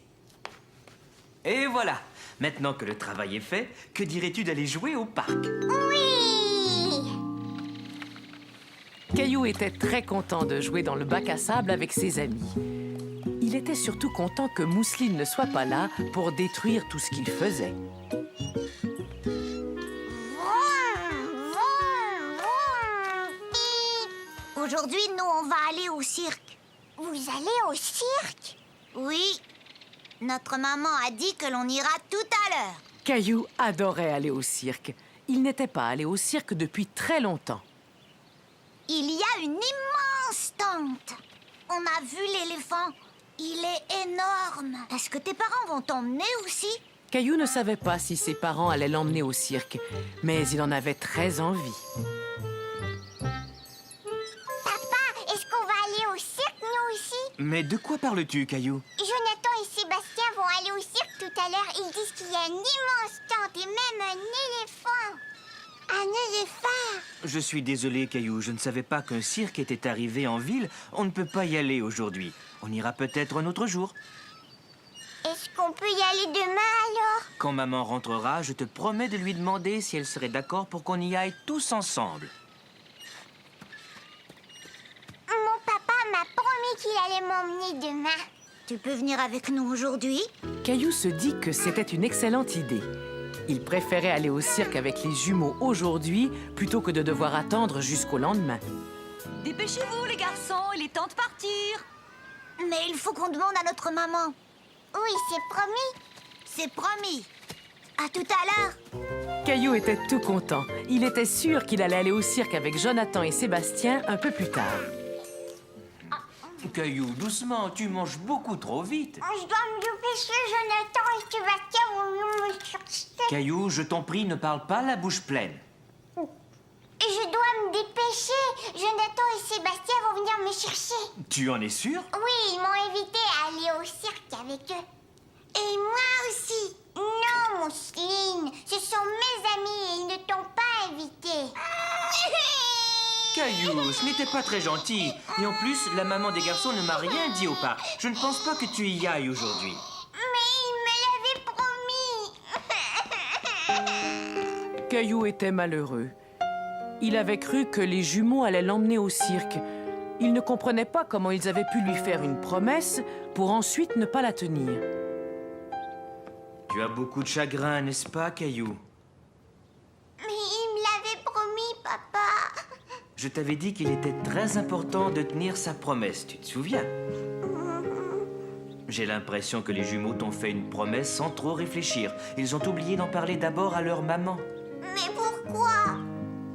Et voilà. Maintenant que le travail est fait, que dirais-tu d'aller jouer au parc? Oui! Caillou était très content de jouer dans le bac à sable avec ses amis. Il était surtout content que Mousseline ne soit pas là pour détruire tout ce qu'il faisait. Aujourd'hui, nous, on va aller au cirque. Vous allez au cirque? Oui. Notre maman a dit que l'on ira tout à l'heure. Caillou adorait aller au cirque. Il n'était pas allé au cirque depuis très longtemps. Il y a une immense tente. On a vu l'éléphant. Il est énorme. Est-ce que tes parents vont t'emmener aussi? Caillou ne savait pas si ses parents allaient l'emmener au cirque, mais il en avait très envie. Papa, est-ce qu'on va aller au cirque, nous aussi? Mais de quoi parles-tu, Caillou? Jonathan et Sébastien vont aller au cirque tout à l'heure. Ils disent qu'il y a une immense tente et même un éléphant. Un éléphant! Je suis désolé, Caillou. Je ne savais pas qu'un cirque était arrivé en ville. On ne peut pas y aller aujourd'hui. On ira peut-être un autre jour. Est-ce qu'on peut y aller demain alors? Quand maman rentrera, je te promets de lui demander si elle serait d'accord pour qu'on y aille tous ensemble. Mon papa m'a promis qu'il allait m'emmener demain. Tu peux venir avec nous aujourd'hui? Caillou se dit que c'était une excellente idée. Il préférait aller au cirque avec les jumeaux aujourd'hui plutôt que de devoir attendre jusqu'au lendemain. Dépêchez-vous, les garçons, il est temps de partir. Mais il faut qu'on demande à notre maman. Oui, c'est promis. C'est promis. À tout à l'heure. Caillou était tout content. Il était sûr qu'il allait aller au cirque avec Jonathan et Sébastien un peu plus tard. Caillou, doucement, tu manges beaucoup trop vite. Je dois me dépêcher, Jonathan et Sébastien vont venir me chercher. Caillou, je t'en prie, ne parle pas la bouche pleine. Je dois me dépêcher. Jonathan et Sébastien vont venir me chercher. Tu en es sûr? Oui, ils m'ont invité à aller au cirque avec eux. Et moi aussi. Non, Mousseline, ce sont mes amis et ils ne t'ont pas invité. Caillou, ce n'était pas très gentil. Et en plus, la maman des garçons ne m'a rien dit au parc. Je ne pense pas que tu y ailles aujourd'hui. Mais ils me l'avaient promis. Caillou était malheureux. Il avait cru que les jumeaux allaient l'emmener au cirque. Il ne comprenait pas comment ils avaient pu lui faire une promesse pour ensuite ne pas la tenir. Tu as beaucoup de chagrin, n'est-ce pas, Caillou? Mais ils me l'avaient promis, papa. Je t'avais dit qu'il était très important de tenir sa promesse, tu te souviens? J'ai l'impression que les jumeaux t'ont fait une promesse sans trop réfléchir. Ils ont oublié d'en parler d'abord à leur maman. Mais pourquoi?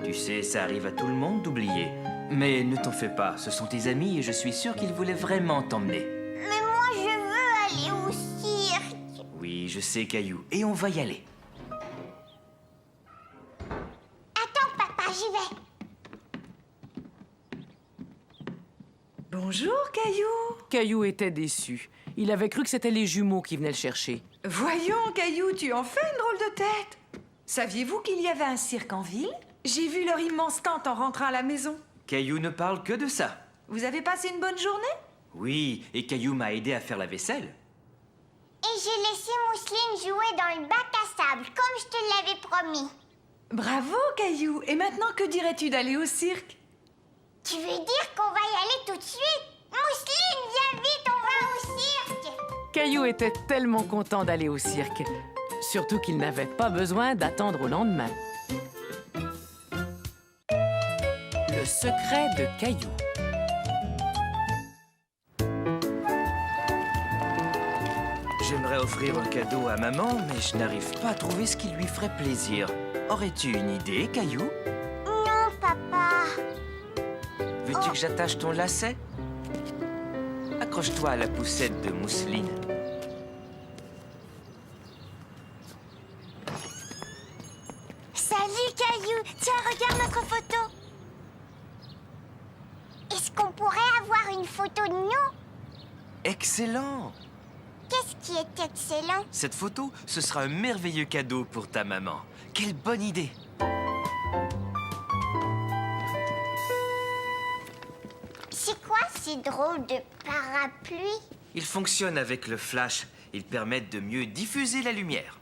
Tu sais, ça arrive à tout le monde d'oublier. Mais ne t'en fais pas, ce sont tes amis et je suis sûr qu'ils voulaient vraiment t'emmener. Mais moi, je veux aller au cirque. Oui, je sais, Caillou, et on va y aller. Attends, papa, j'y vais. Bonjour, Caillou. Caillou était déçu. Il avait cru que c'était les jumeaux qui venaient le chercher. Voyons, Caillou, tu en fais une drôle de tête. Saviez-vous qu'il y avait un cirque en ville? J'ai vu leur immense tente en rentrant à la maison. Caillou ne parle que de ça. Vous avez passé une bonne journée? Oui, et Caillou m'a aidé à faire la vaisselle. Et j'ai laissé Mousseline jouer dans le bac à sable, comme je te l'avais promis. Bravo, Caillou. Et maintenant, que dirais-tu d'aller au cirque? Tu veux dire qu'on va y aller tout de suite? Mousseline, viens vite, on va au cirque. Caillou était tellement content d'aller au cirque. Surtout qu'il n'avait pas besoin d'attendre au lendemain. Le secret de Caillou. J'aimerais offrir un cadeau à maman, mais je n'arrive pas à trouver ce qui lui ferait plaisir. Aurais-tu une idée, Caillou? Non, papa. Veux-tu que j'attache ton lacet? Accroche-toi à la poussette de Mousseline. Salut, Caillou. Tiens, regarde notre photo. Est-ce qu'on pourrait avoir une photo de nous? Excellent! Qu'est-ce qui est excellent? Cette photo, ce sera un merveilleux cadeau pour ta maman. Quelle bonne idée! C'est quoi ces drôles de parapluies? Ils fonctionnent avec le flash. Ils permettent de mieux diffuser la lumière.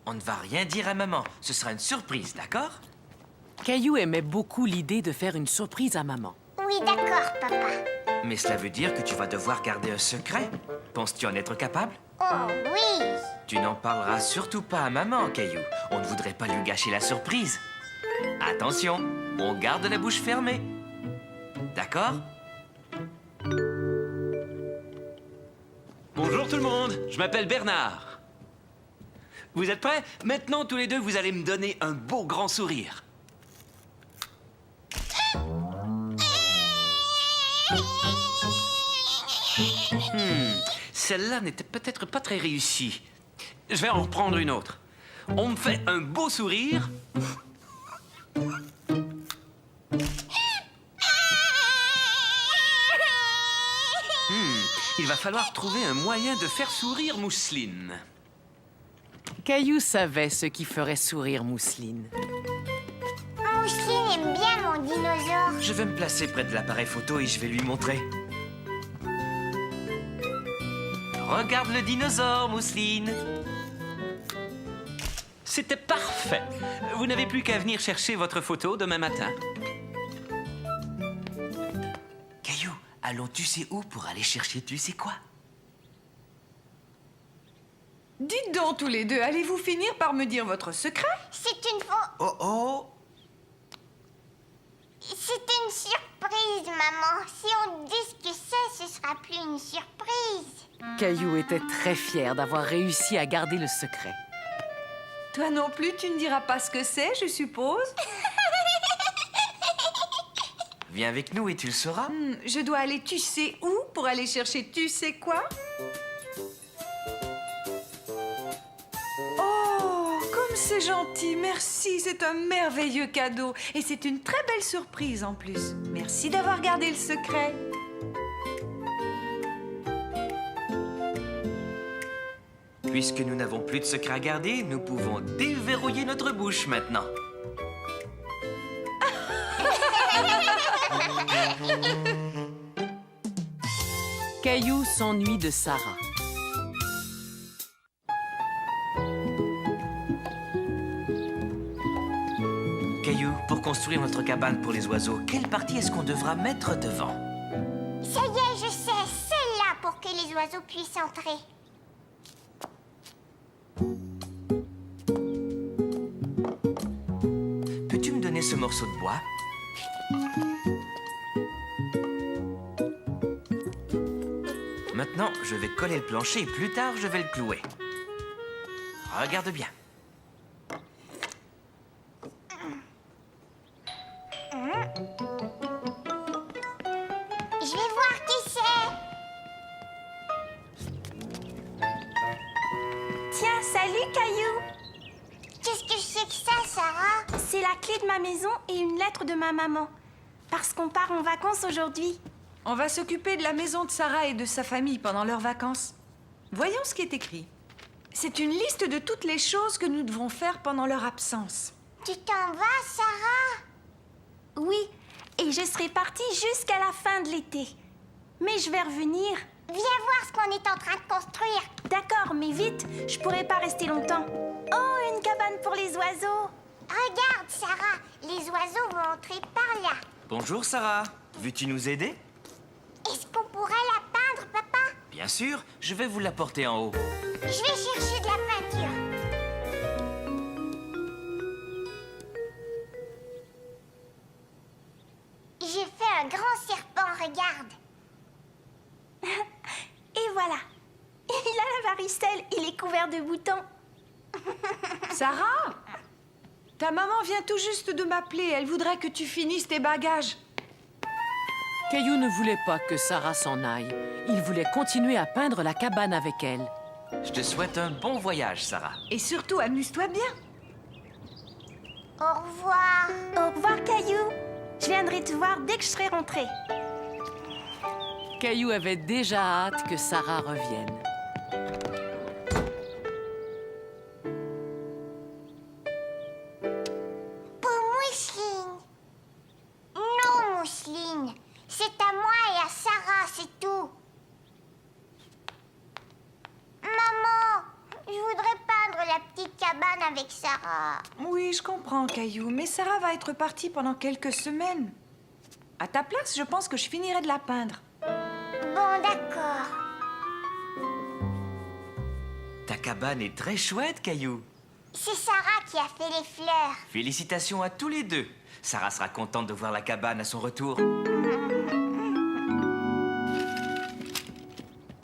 On ne va rien dire à maman. Ce sera une surprise, d'accord? Caillou aimait beaucoup l'idée de faire une surprise à maman. Oui, d'accord, papa. Mais cela veut dire que tu vas devoir garder un secret. Penses-tu en être capable? Oh oui. Tu n'en parleras surtout pas à maman, Caillou. On ne voudrait pas lui gâcher la surprise. Attention, on garde la bouche fermée. D'accord? Bonjour tout le monde, je m'appelle Bernard. Vous êtes prêts? Maintenant, tous les deux, vous allez me donner un beau grand sourire. Celle-là n'était peut-être pas très réussie. Je vais en reprendre une autre. On me fait un beau sourire. Il va falloir trouver un moyen de faire sourire Mousseline. Caillou savait ce qui ferait sourire Mousseline. Mousseline aime bien mon dinosaure. Je vais me placer près de l'appareil photo et je vais lui montrer. Regarde le dinosaure, Mousseline. C'était parfait. Vous n'avez plus qu'à venir chercher votre photo demain matin. Caillou, allons tu sais où pour aller chercher tu sais quoi? Dites donc tous les deux, allez-vous finir par me dire votre secret? C'est une faux... Oh oh! C'est une surprise, maman. Si on dit ce que c'est, ce sera plus une surprise. Caillou était très fier d'avoir réussi à garder le secret. Toi non plus, tu ne diras pas ce que c'est, je suppose? Viens avec nous et tu le sauras. Je dois aller tu sais où pour aller chercher tu sais quoi? Oh, comme c'est gentil, merci, c'est un merveilleux cadeau. Et c'est une très belle surprise en plus. Merci d'avoir gardé le secret. Puisque nous n'avons plus de secret à garder, nous pouvons déverrouiller notre bouche maintenant. Caillou s'ennuie de Sarah. Caillou, pour construire notre cabane pour les oiseaux, quelle partie est-ce qu'on devra mettre devant? Ça y est, je sais. Celle-là pour que les oiseaux puissent entrer. Peux-tu me donner ce morceau de bois? Maintenant, je vais coller le plancher et plus tard, je vais le clouer. Regarde bien. Je vais voir qui c'est. Tiens, salut Caillou. Qu'est-ce que c'est que ça, Sarah? C'est la clé de ma maison et une lettre de ma maman. Parce qu'on part en vacances aujourd'hui. On va s'occuper de la maison de Sarah et de sa famille pendant leurs vacances. Voyons ce qui est écrit. C'est une liste de toutes les choses que nous devrons faire pendant leur absence. Tu t'en vas, Sarah? Oui, et je serai partie jusqu'à la fin de l'été. Mais je vais revenir. Viens voir ce qu'on est en train de construire. D'accord, mais vite, je pourrai pas rester longtemps. Oh, une cabane pour les oiseaux. Regarde, Sarah, les oiseaux vont entrer par là. Bonjour, Sarah. Veux-tu nous aider? Est-ce qu'on pourrait la peindre, papa? Bien sûr, je vais vous l'apporter en haut. Je vais chercher de la peinture. J'ai fait un grand serpent, regarde. Et voilà. Il a la varicelle, il est couvert de boutons. Sarah, ta maman vient tout juste de m'appeler. Elle voudrait que tu finisses tes bagages. Caillou ne voulait pas que Sarah s'en aille. Il voulait continuer à peindre la cabane avec elle. Je te souhaite un bon voyage, Sarah. Et surtout, amuse-toi bien. Au revoir. Au revoir, Caillou. Je viendrai te voir dès que je serai rentrée. Caillou avait déjà hâte que Sarah revienne. Pour Mousseline. Non, Mousseline. C'est à moi et à Sarah, c'est tout. cabane avec Sarah. Oui, je comprends, Caillou, mais Sarah va être partie pendant quelques semaines. À ta place, je pense que je finirai de la peindre. Bon, d'accord. Ta cabane est très chouette, Caillou. C'est Sarah qui a fait les fleurs. Félicitations à tous les deux. Sarah sera contente de voir la cabane à son retour.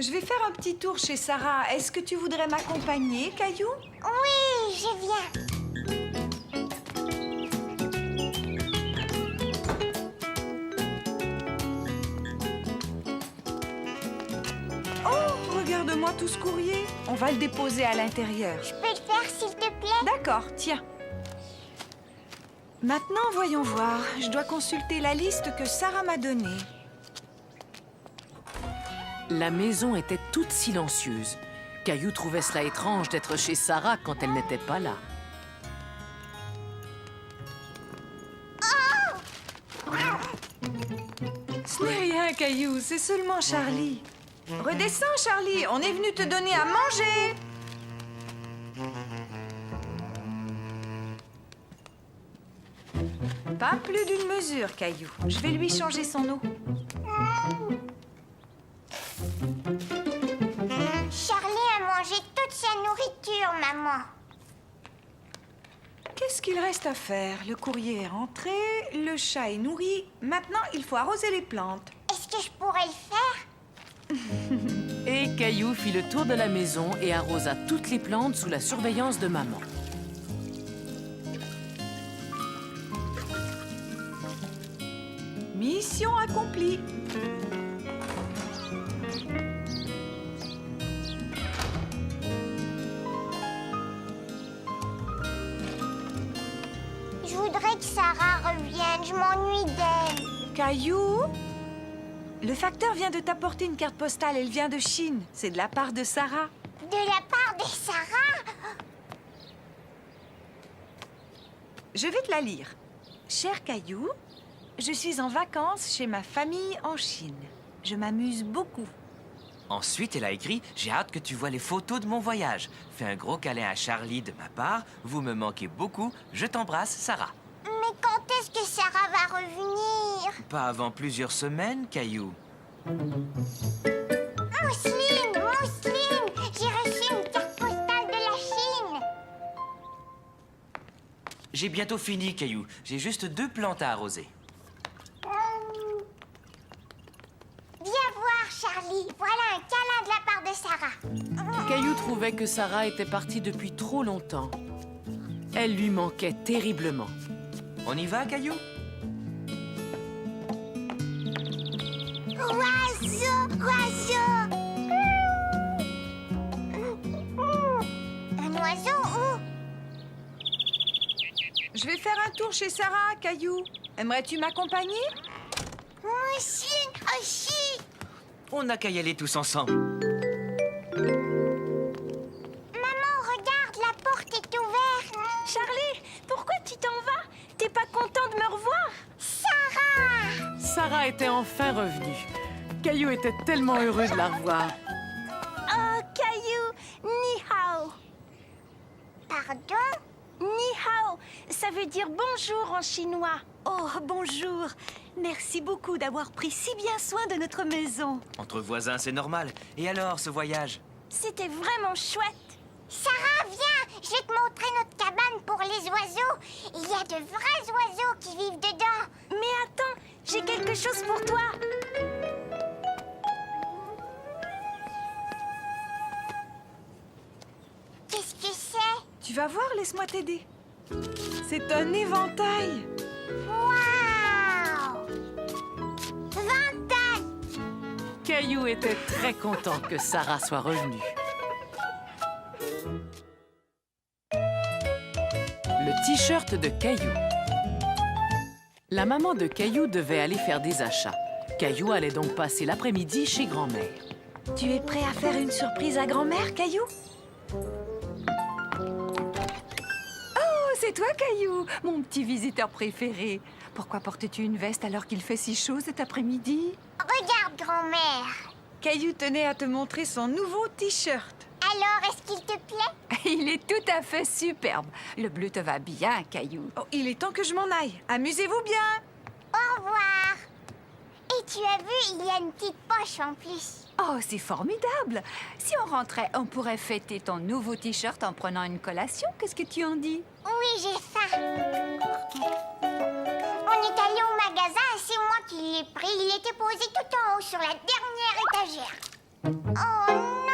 Je vais faire un petit tour chez Sarah. Est-ce que tu voudrais m'accompagner, Caillou? Oui, je viens. Oh, regarde-moi tout ce courrier. On va le déposer à l'intérieur. Je peux le faire, s'il te plaît? D'accord, tiens. Maintenant, voyons voir. Je dois consulter la liste que Sarah m'a donnée. La maison était toute silencieuse. Caillou trouvait cela étrange d'être chez Sarah quand elle n'était pas là. Ce n'est rien, Caillou, c'est seulement Charlie. Redescends, Charlie, on est venu te donner à manger. Pas plus d'une mesure, Caillou. Je vais lui changer son eau. Charlie a mangé toute sa nourriture, maman. Qu'est-ce qu'il reste à faire? Le courrier est rentré, le chat est nourri. Maintenant, il faut arroser les plantes. Est-ce que je pourrais le faire? Et Caillou fit le tour de la maison et arrosa toutes les plantes sous la surveillance de maman. Mission accomplie. Je voudrais que Sarah revienne. Je m'ennuie d'elle. Caillou, le facteur vient de t'apporter une carte postale. Elle vient de Chine. C'est de la part de Sarah. De la part de Sarah? Je vais te la lire. Cher Caillou, je suis en vacances chez ma famille en Chine. Je m'amuse beaucoup. Ensuite, elle a écrit « J'ai hâte que tu vois les photos de mon voyage. Fais un gros câlin à Charlie de ma part. Vous me manquez beaucoup. Je t'embrasse, Sarah. » Mais quand est-ce que Sarah va revenir? Pas avant plusieurs semaines, Caillou. Mousseline, Mousseline, j'ai reçu une carte postale de la Chine. J'ai bientôt fini, Caillou. J'ai juste 2 plantes à arroser. Viens voir, Charlie. Voilà un câlin de la part de Sarah. Caillou trouvait que Sarah était partie depuis trop longtemps. Elle lui manquait terriblement. On y va, Caillou? Oiseau, oiseau. Un oiseau où? Je vais faire un tour chez Sarah, Caillou. Aimerais-tu m'accompagner? Mousseline aussi. On n'a qu'à y aller tous ensemble. Maman, regarde, la porte est ouverte. Charlie, pourquoi tu t'en vas? T'es pas content de me revoir? Sarah! Sarah était enfin revenue. Caillou était tellement heureux de la revoir. Oh, Caillou, ni hao. Pardon? Ni hao, ça veut dire bonjour en chinois. Oh, bonjour. Merci beaucoup d'avoir pris si bien soin de notre maison. Entre voisins, c'est normal. Et alors, ce voyage? C'était vraiment chouette. Sarah, viens! Je vais te montrer notre cabane pour les oiseaux. Il y a de vrais oiseaux qui vivent dedans. Mais attends, j'ai quelque chose pour toi. Qu'est-ce que c'est? Tu vas voir, laisse-moi t'aider. C'est un éventail. Waouh! 20 ans! Caillou était très content que Sarah soit revenue. Le t-shirt de Caillou. La maman de Caillou devait aller faire des achats. Caillou allait donc passer l'après-midi chez grand-mère. Tu es prêt à faire une surprise à grand-mère, Caillou? Oh, c'est toi, Caillou, mon petit visiteur préféré. Pourquoi portes-tu une veste alors qu'il fait si chaud cet après-midi? Regarde, grand-mère. Caillou tenait à te montrer son nouveau t-shirt. Alors, est-ce qu'il te plaît? Il est tout à fait superbe. Le bleu te va bien, Caillou. Oh, il est temps que je m'en aille. Amusez-vous bien. Au revoir. Et tu as vu, il y a une petite poche en plus. Oh, c'est formidable. Si on rentrait, on pourrait fêter ton nouveau t-shirt en prenant une collation. Qu'est-ce que tu en dis? Oui, j'ai faim. On est allé au magasin et c'est moi qui l'ai pris. Il était posé tout en haut sur la dernière étagère. Oh non!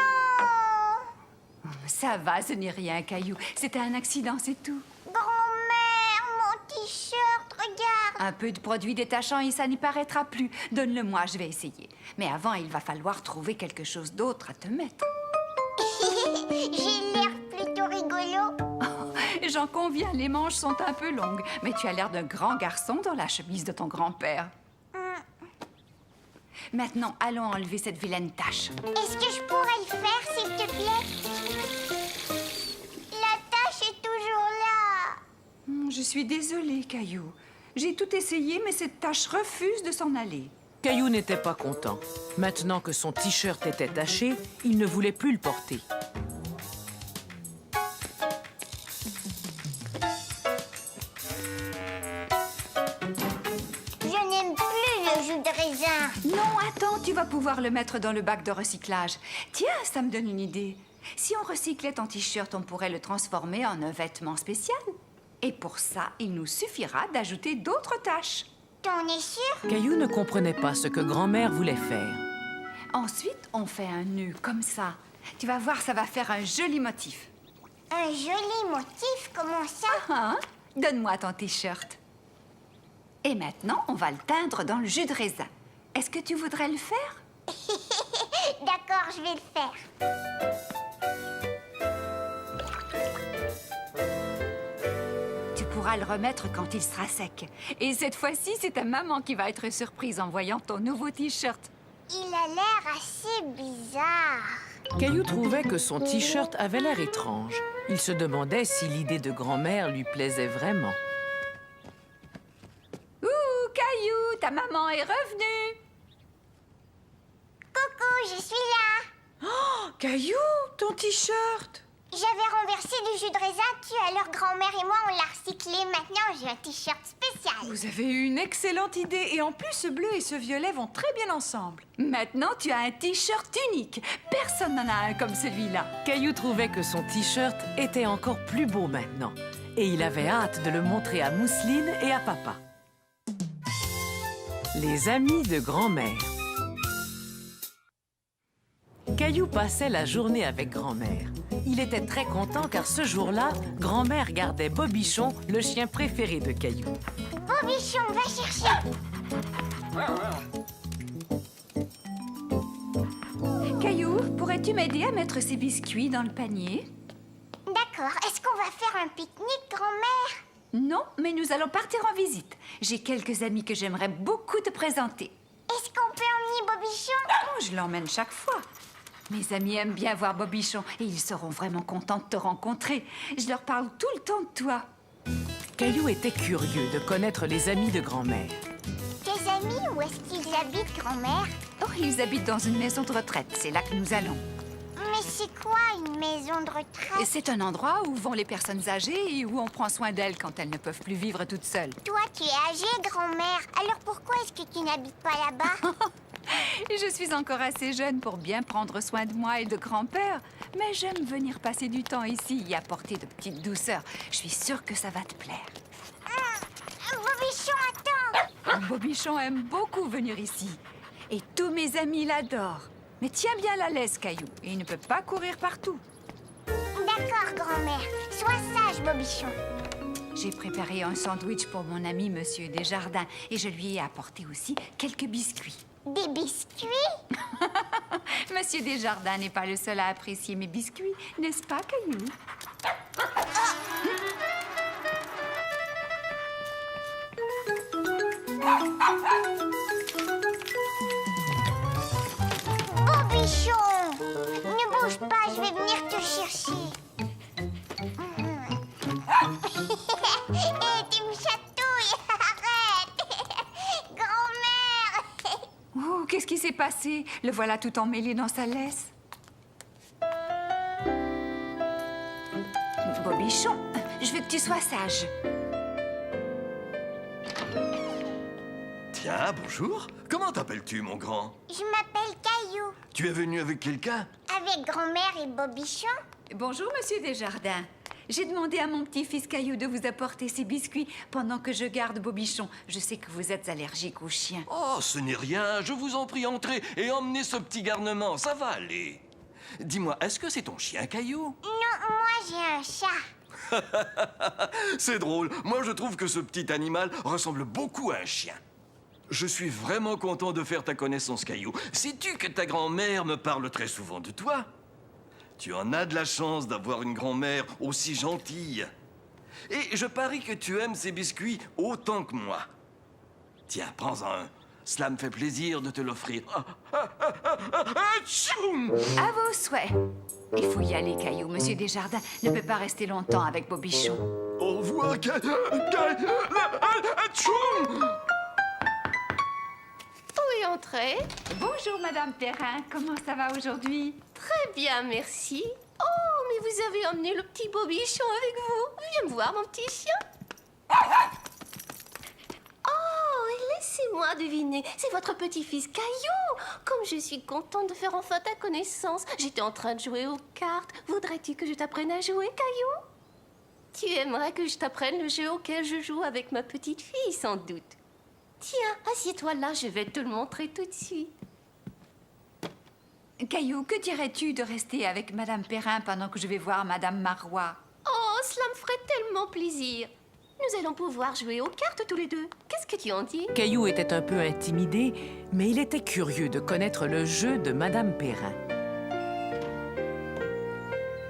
Ça va, ce n'est rien, Caillou. C'était un accident, c'est tout. Grand-mère, mon t-shirt, regarde. Un peu de produit détachant et ça n'y paraîtra plus. Donne-le-moi, je vais essayer. Mais avant, il va falloir trouver quelque chose d'autre à te mettre. J'ai l'air plutôt rigolo. J'en conviens, les manches sont un peu longues. Mais tu as l'air d'un grand garçon dans la chemise de ton grand-père. Maintenant, allons enlever cette vilaine tache. Est-ce que je pourrais le faire, s'il te plaît? La tache est toujours là. Je suis désolée, Caillou. J'ai tout essayé, mais cette tache refuse de s'en aller. Caillou n'était pas content. Maintenant que son t-shirt était taché, il ne voulait plus le porter. Je n'aime plus le jus de raisin. Non, attends, tu vas pouvoir le mettre dans le bac de recyclage. Tiens, ça me donne une idée. Si on recyclait ton t-shirt, on pourrait le transformer en un vêtement spécial. Et pour ça, il nous suffira d'ajouter d'autres taches. T'en es sûr? Caillou ne comprenait pas ce que grand-mère voulait faire. Ensuite, on fait un nœud comme ça. Tu vas voir, ça va faire un joli motif. Un joli motif, comment ça? Hein? Donne-moi ton t-shirt. Et maintenant, on va le teindre dans le jus de raisin. Est-ce que tu voudrais le faire? D'accord, je vais le faire. Tu pourras le remettre quand il sera sec. Et cette fois-ci, c'est ta maman qui va être surprise en voyant ton nouveau t-shirt. Il a l'air assez bizarre. Caillou trouvait que son t-shirt avait l'air étrange. Il se demandait si l'idée de grand-mère lui plaisait vraiment. Ouh, Caillou, ta maman est revenue. Coucou, je suis là. Oh, Caillou, ton t-shirt. J'avais renversé du jus de raisin dessus, alors grand-mère et moi, on l'a recyclé. Maintenant, j'ai un t-shirt spécial. Vous avez eu une excellente idée. Et en plus, ce bleu et ce violet vont très bien ensemble. Maintenant, tu as un t-shirt unique. Personne n'en a un comme celui-là. Caillou trouvait que son t-shirt était encore plus beau maintenant. Et il avait hâte de le montrer à Mousseline et à papa. Les amis de grand-mère. Caillou passait la journée avec grand-mère. Il était très content car ce jour-là, grand-mère gardait Bobichon, le chien préféré de Caillou. Bobichon, va chercher. Caillou, pourrais-tu m'aider à mettre ces biscuits dans le panier? D'accord, est-ce qu'on va faire un pique-nique, grand-mère? Non, mais nous allons partir en visite. J'ai quelques amis que j'aimerais beaucoup te présenter. Est-ce qu'on peut emmener Bobichon? Oh, je l'emmène chaque fois. Mes amis aiment bien voir Bobichon et ils seront vraiment contents de te rencontrer. Je leur parle tout le temps de toi. Caillou était curieux de connaître les amis de grand-mère. Tes amis, où est-ce qu'ils habitent, grand-mère? Oh, ils habitent dans une maison de retraite. C'est là que nous allons. Mais c'est quoi une maison de retraite? C'est un endroit où vont les personnes âgées et où on prend soin d'elles quand elles ne peuvent plus vivre toutes seules. Toi, tu es âgée, grand-mère. Alors pourquoi est-ce que tu n'habites pas là-bas? Je suis encore assez jeune pour bien prendre soin de moi et de grand-père. Mais j'aime venir passer du temps ici et apporter de petites douceurs. Je suis sûre que ça va te plaire. Bobichon, attends! Bobichon aime beaucoup venir ici. Et tous mes amis l'adorent. Mais tiens bien la laisse, Caillou. Et il ne peut pas courir partout. D'accord, grand-mère. Sois sage, Bobichon. J'ai préparé un sandwich pour mon ami Monsieur Desjardins. Et je lui ai apporté aussi quelques biscuits. Des biscuits? Monsieur Desjardins n'est pas le seul à apprécier mes biscuits, n'est-ce pas, Caillou? Bobichon! Ne bouge pas, je vais venir te chercher. Hé, tu me chatouilles! Arrête! Grand-mère! Oh, qu'est-ce qui s'est passé? Le voilà tout emmêlé dans sa laisse. Bobichon, je veux que tu sois sage. Tiens, bonjour. Comment t'appelles-tu, mon grand? Je m'appelle Caillou, Tu es venu avec quelqu'un? avec grand-mère et Bobichon. Bonjour, Monsieur Desjardins. J'ai demandé à mon petit-fils Caillou de vous apporter ces biscuits pendant que je garde Bobichon. Je sais que vous êtes allergique aux chiens. Oh, ce n'est rien. Je vous en prie, entrez et emmenez ce petit garnement. Ça va aller. Dis-moi, est-ce que c'est ton chien, Caillou? Non, moi j'ai un chat. C'est drôle. Moi, je trouve que ce petit animal ressemble beaucoup à un chien. Je suis vraiment content de faire ta connaissance, Caillou. Sais-tu que ta grand-mère me parle très souvent de toi? Tu en as de la chance d'avoir une grand-mère aussi gentille. Et je parie que tu aimes ces biscuits autant que moi. Tiens, prends-en un. Cela me fait plaisir de te l'offrir. Atchoum! À vos souhaits. Il faut y aller, Caillou. Monsieur Desjardins ne peut pas rester longtemps avec Bobichon. Au revoir, Atchoum! Où est entrée? Bonjour, Madame Perrin. Comment ça va aujourd'hui? Très bien, merci. Oh, mais vous avez emmené le petit Bobichon avec vous. Viens me voir, mon petit chien. Oh, laissez-moi deviner. C'est votre petit-fils Caillou. Comme je suis contente de faire enfin ta connaissance. J'étais en train de jouer aux cartes. Voudrais-tu que je t'apprenne à jouer, Caillou? Tu aimerais que je t'apprenne le jeu auquel je joue avec ma petite fille, sans doute. Tiens, assieds-toi là, je vais te le montrer tout de suite. Caillou, que dirais-tu de rester avec Madame Perrin pendant que je vais voir Madame Marois? Oh, cela me ferait tellement plaisir. Nous allons pouvoir jouer aux cartes tous les deux. Qu'est-ce que tu en dis? Caillou était un peu intimidé, mais il était curieux de connaître le jeu de Madame Perrin.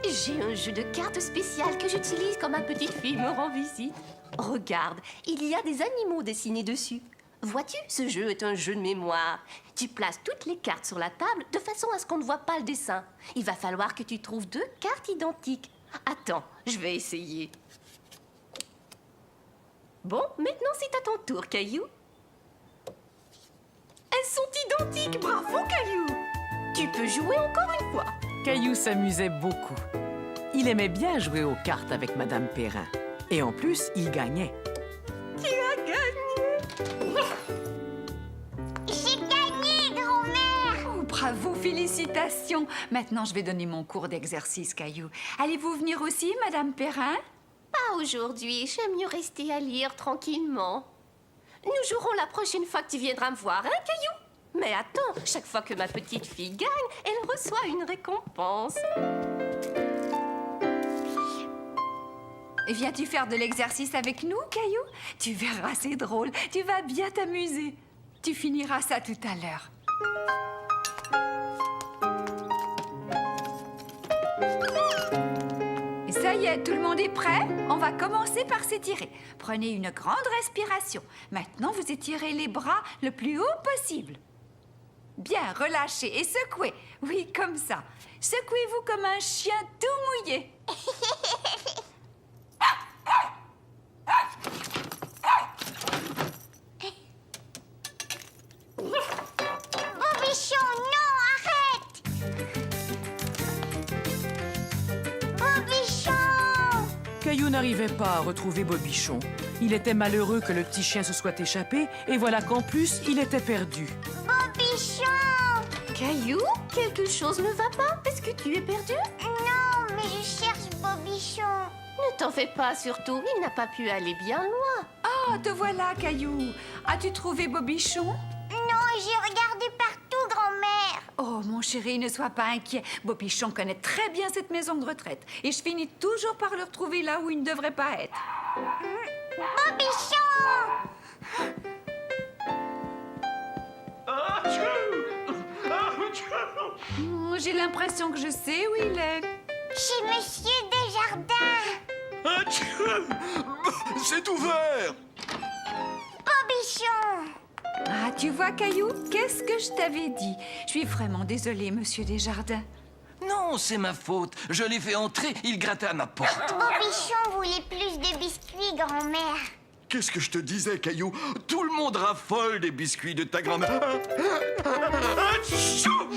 J'ai un jeu de cartes spécial que j'utilise quand ma petite fille me rend visite. Regarde, il y a des animaux dessinés dessus. Vois-tu, ce jeu est un jeu de mémoire. Tu places toutes les cartes sur la table de façon à ce qu'on ne voit pas le dessin. Il va falloir que tu trouves 2 cartes identiques. Attends, je vais essayer. Bon, maintenant c'est à ton tour, Caillou. Elles sont identiques, bravo, Caillou. Tu peux jouer encore une fois. Caillou s'amusait beaucoup. Il aimait bien jouer aux cartes avec Madame Perrin. Et en plus, il gagnait. Tu as gagné. J'ai gagné, grand-mère. Oh, bravo, félicitations. Maintenant, je vais donner mon cours d'exercice, Caillou. Allez-vous venir aussi, Madame Perrin? Pas aujourd'hui, j'aime mieux rester à lire tranquillement. Nous jouerons la prochaine fois que tu viendras me voir, hein, Caillou? Mais attends, chaque fois que ma petite fille gagne, elle reçoit une récompense. Viens-tu faire de l'exercice avec nous, Caillou? Tu verras, c'est drôle. Tu vas bien t'amuser. Tu finiras ça tout à l'heure. Ça y est, tout le monde est prêt? On va commencer par s'étirer. Prenez une grande respiration. Maintenant, vous étirez les bras le plus haut possible. Bien, relâchez et secouez. Oui, comme ça. Secouez-vous comme un chien tout mouillé. Bobichon, non, arrête. Bobichon. Caillou n'arrivait pas à retrouver Bobichon. Il était malheureux que le petit chien se soit échappé, et voilà qu'en plus, il était perdu. Bobichon. Caillou, quelque chose ne va pas? Est-ce que tu es perdu? Non, mais je cherche Bobichon. Ne t'en fais pas, surtout. Il n'a pas pu aller bien loin. Ah, te voilà, Caillou. As-tu trouvé Bobichon? Non, j'ai regardé partout, grand-mère. Oh, mon chéri, ne sois pas inquiet. Bobichon connaît très bien cette maison de retraite. Et je finis toujours par le retrouver là où il ne devrait pas être. Bobichon. J'ai l'impression que je sais où il est. Chez Monsieur Desjardins. C'est ouvert! Bobichon. Ah, tu vois, Caillou, qu'est-ce que je t'avais dit? Je suis vraiment désolée, Monsieur Desjardins. Non, c'est ma faute. Je l'ai fait entrer, il grattait à ma porte. Bobichon voulait plus de biscuits, grand-mère. Qu'est-ce que je te disais, Caillou? Tout le monde raffole des biscuits de ta grand-mère. Atchou!